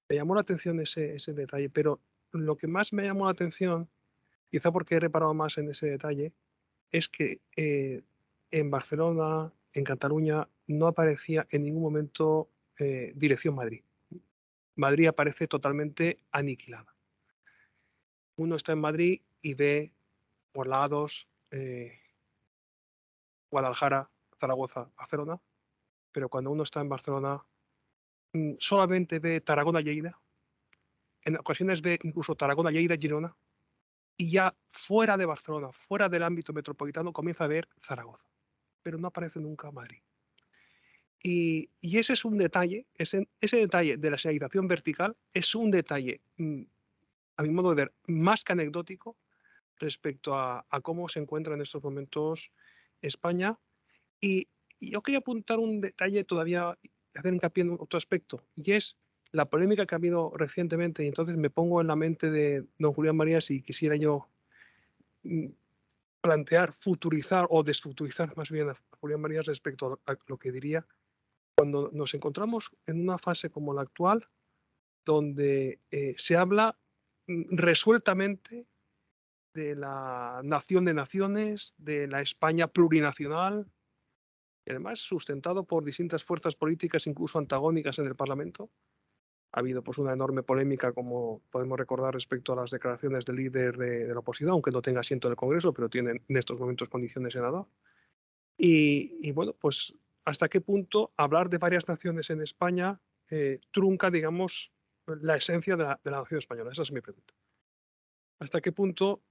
Me llamó la atención ese detalle, pero lo que más me llamó la atención, quizá porque he reparado más en ese detalle, es que en Barcelona, en Cataluña, no aparecía en ningún momento dirección Madrid. Madrid aparece totalmente aniquilada. Uno está en Madrid y ve por lados Guadalajara, Zaragoza, Barcelona, pero cuando uno está en Barcelona solamente ve Tarragona, Lleida, en ocasiones ve incluso Tarragona, Lleida, Girona, y ya fuera de Barcelona, fuera del ámbito metropolitano, comienza a ver Zaragoza, pero no aparece nunca Madrid. Y ese es un detalle, ese detalle de la señalización vertical es un detalle, a mi modo de ver, más que anecdótico respecto a cómo se encuentra en estos momentos España. Y yo quería apuntar un detalle todavía, hacer hincapié en otro aspecto, y es la polémica que ha habido recientemente, y entonces me pongo en la mente de don Julián Marías si quisiera yo plantear, futurizar o desfuturizar más bien a Julián Marías respecto a lo que diría cuando nos encontramos en una fase como la actual, donde se habla resueltamente de la nación de naciones, de la España plurinacional, y además sustentado por distintas fuerzas políticas, incluso antagónicas en el Parlamento. Ha habido pues, una enorme polémica, como podemos recordar, respecto a las declaraciones del líder de la oposición, aunque no tenga asiento en el Congreso, pero tiene en estos momentos condiciones de senador. Y bueno, pues hasta qué punto hablar de varias naciones en España trunca, digamos, la esencia de la nación española. Esa es mi pregunta. ¿Hasta qué punto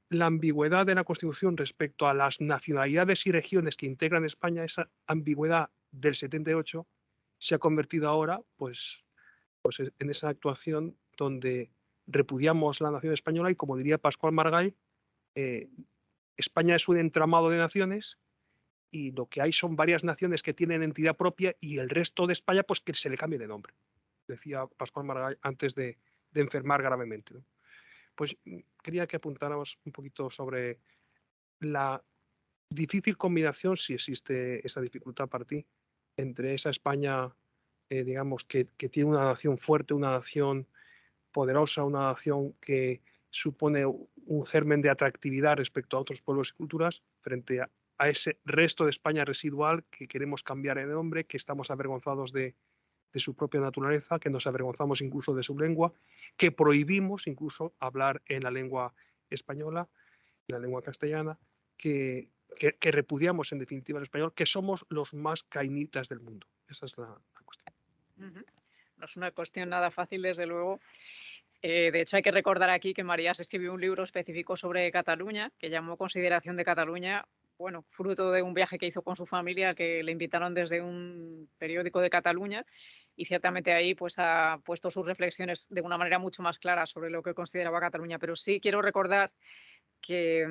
la ambigüedad de la Constitución respecto a las nacionalidades y regiones que integran España, esa ambigüedad del 78, se ha convertido ahora pues en esa actuación donde repudiamos la nación española y, como diría Pascual Margall, España es un entramado de naciones y lo que hay son varias naciones que tienen entidad propia y el resto de España pues que se le cambie de nombre, decía Pascual Margall antes de enfermar gravemente, ¿no? Pues quería que apuntáramos un poquito sobre la difícil combinación, si existe esa dificultad para ti, entre esa España, digamos, que tiene una nación fuerte, una nación poderosa, una nación que supone un germen de atractividad respecto a otros pueblos y culturas, frente a ese resto de España residual que queremos cambiar de nombre, que estamos avergonzados de su propia naturaleza, que nos avergonzamos incluso de su lengua, que prohibimos incluso hablar en la lengua española, en la lengua castellana, que repudiamos en definitiva el español, que somos los más cainitas del mundo. Esa es la cuestión. No es una cuestión nada fácil, desde luego. De hecho, hay que recordar aquí que Marías escribió un libro específico sobre Cataluña, que llamó Consideración de Cataluña, bueno, fruto de un viaje que hizo con su familia, que le invitaron desde un periódico de Cataluña, y ciertamente ahí pues ha puesto sus reflexiones de una manera mucho más clara sobre lo que consideraba Cataluña. Pero sí quiero recordar que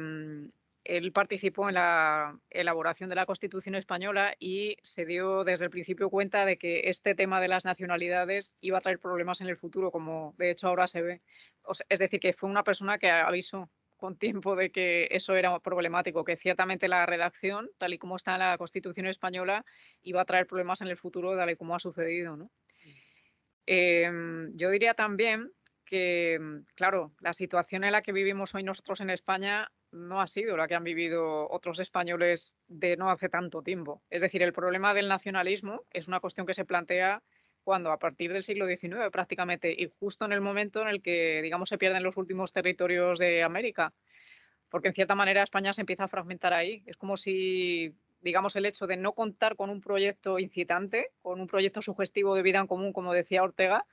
él participó en la elaboración de la Constitución española y se dio desde el principio cuenta de que este tema de las nacionalidades iba a traer problemas en el futuro, como de hecho ahora se ve. Es decir, que fue una persona que avisó con tiempo de que eso era problemático, que ciertamente la redacción, tal y como está en la Constitución española, iba a traer problemas en el futuro, tal y como ha sucedido, ¿no? Yo diría también que, claro, la situación en la que vivimos hoy nosotros en España no ha sido la que han vivido otros españoles de no hace tanto tiempo. Es decir, el problema del nacionalismo es una cuestión que se plantea cuando, a partir del siglo XIX prácticamente, y justo en el momento en el que, digamos, se pierden los últimos territorios de América. porque en cierta manera España se empieza a fragmentar ahí. Es como si, digamos, el hecho de no contar con un proyecto incitante, con un proyecto sugestivo de vida en común, como decía Ortega,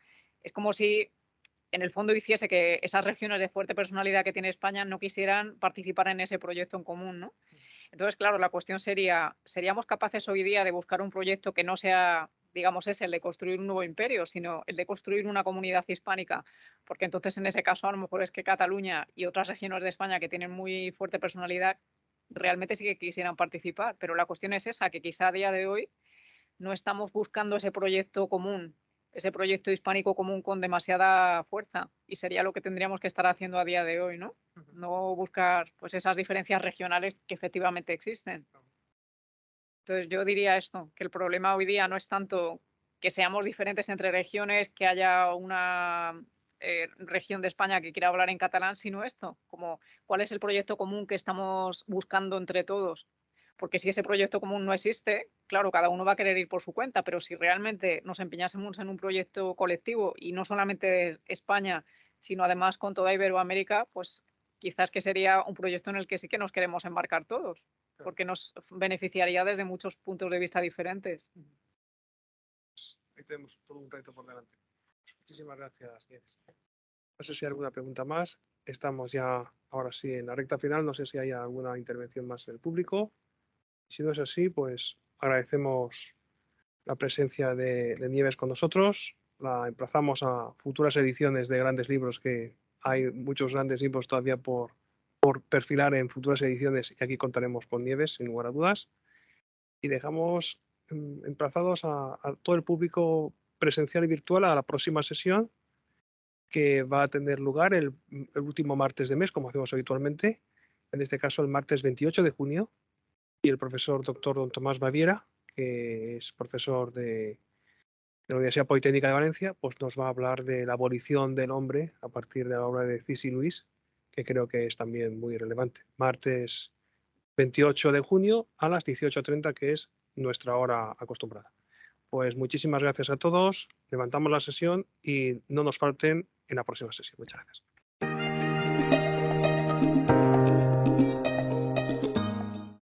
es como si en el fondo hiciese que esas regiones de fuerte personalidad que tiene España no quisieran participar en ese proyecto en común, ¿no? Entonces, claro, la cuestión sería, ¿seríamos capaces hoy día de buscar un proyecto que no sea, digamos, el de construir un nuevo imperio, sino el de construir una comunidad hispánica? Porque entonces, en ese caso, a lo mejor es que Cataluña y otras regiones de España que tienen muy fuerte personalidad realmente sí que quisieran participar, pero la cuestión es esa, que quizá a día de hoy no estamos buscando ese proyecto común, ese proyecto hispánico común con demasiada fuerza, y sería lo que tendríamos que estar haciendo a día de hoy, ¿no? No buscar pues esas diferencias regionales que efectivamente existen. Entonces yo diría esto, que el problema hoy día no es tanto que seamos diferentes entre regiones, que haya una región de España que quiera hablar en catalán, sino esto, como cuál es el proyecto común que estamos buscando entre todos. Porque si ese proyecto común no existe, claro, cada uno va a querer ir por su cuenta, pero si realmente nos empeñásemos en un proyecto colectivo y no solamente España, sino además con toda Iberoamérica, pues quizás que sería un proyecto en el que sí que nos queremos embarcar todos, porque nos beneficiaría desde muchos puntos de vista diferentes. Ahí tenemos todo un reto por delante. Muchísimas gracias, Nieves. No sé si hay alguna pregunta más. Estamos ya ahora sí en la recta final. No sé si hay alguna intervención más del público. Si no es así, pues agradecemos la presencia de Nieves con nosotros. La emplazamos a futuras ediciones de grandes libros, que hay muchos grandes libros todavía por perfilar en futuras ediciones, y aquí contaremos con Nieves, sin lugar a dudas. Y dejamos emplazados a todo el público presencial y virtual a la próxima sesión, que va a tener lugar el último martes de mes, como hacemos habitualmente, en este caso el martes 28 de junio, y el profesor doctor don Tomás Baviera, que es profesor de la Universidad Politécnica de Valencia, pues nos va a hablar de la abolición del hombre a partir de la obra de C.S. Lewis, que creo que es también muy relevante. Martes 28 de junio a las 18:30, que es nuestra hora acostumbrada. Pues muchísimas gracias a todos, levantamos la sesión y no nos falten en la próxima sesión. Muchas gracias.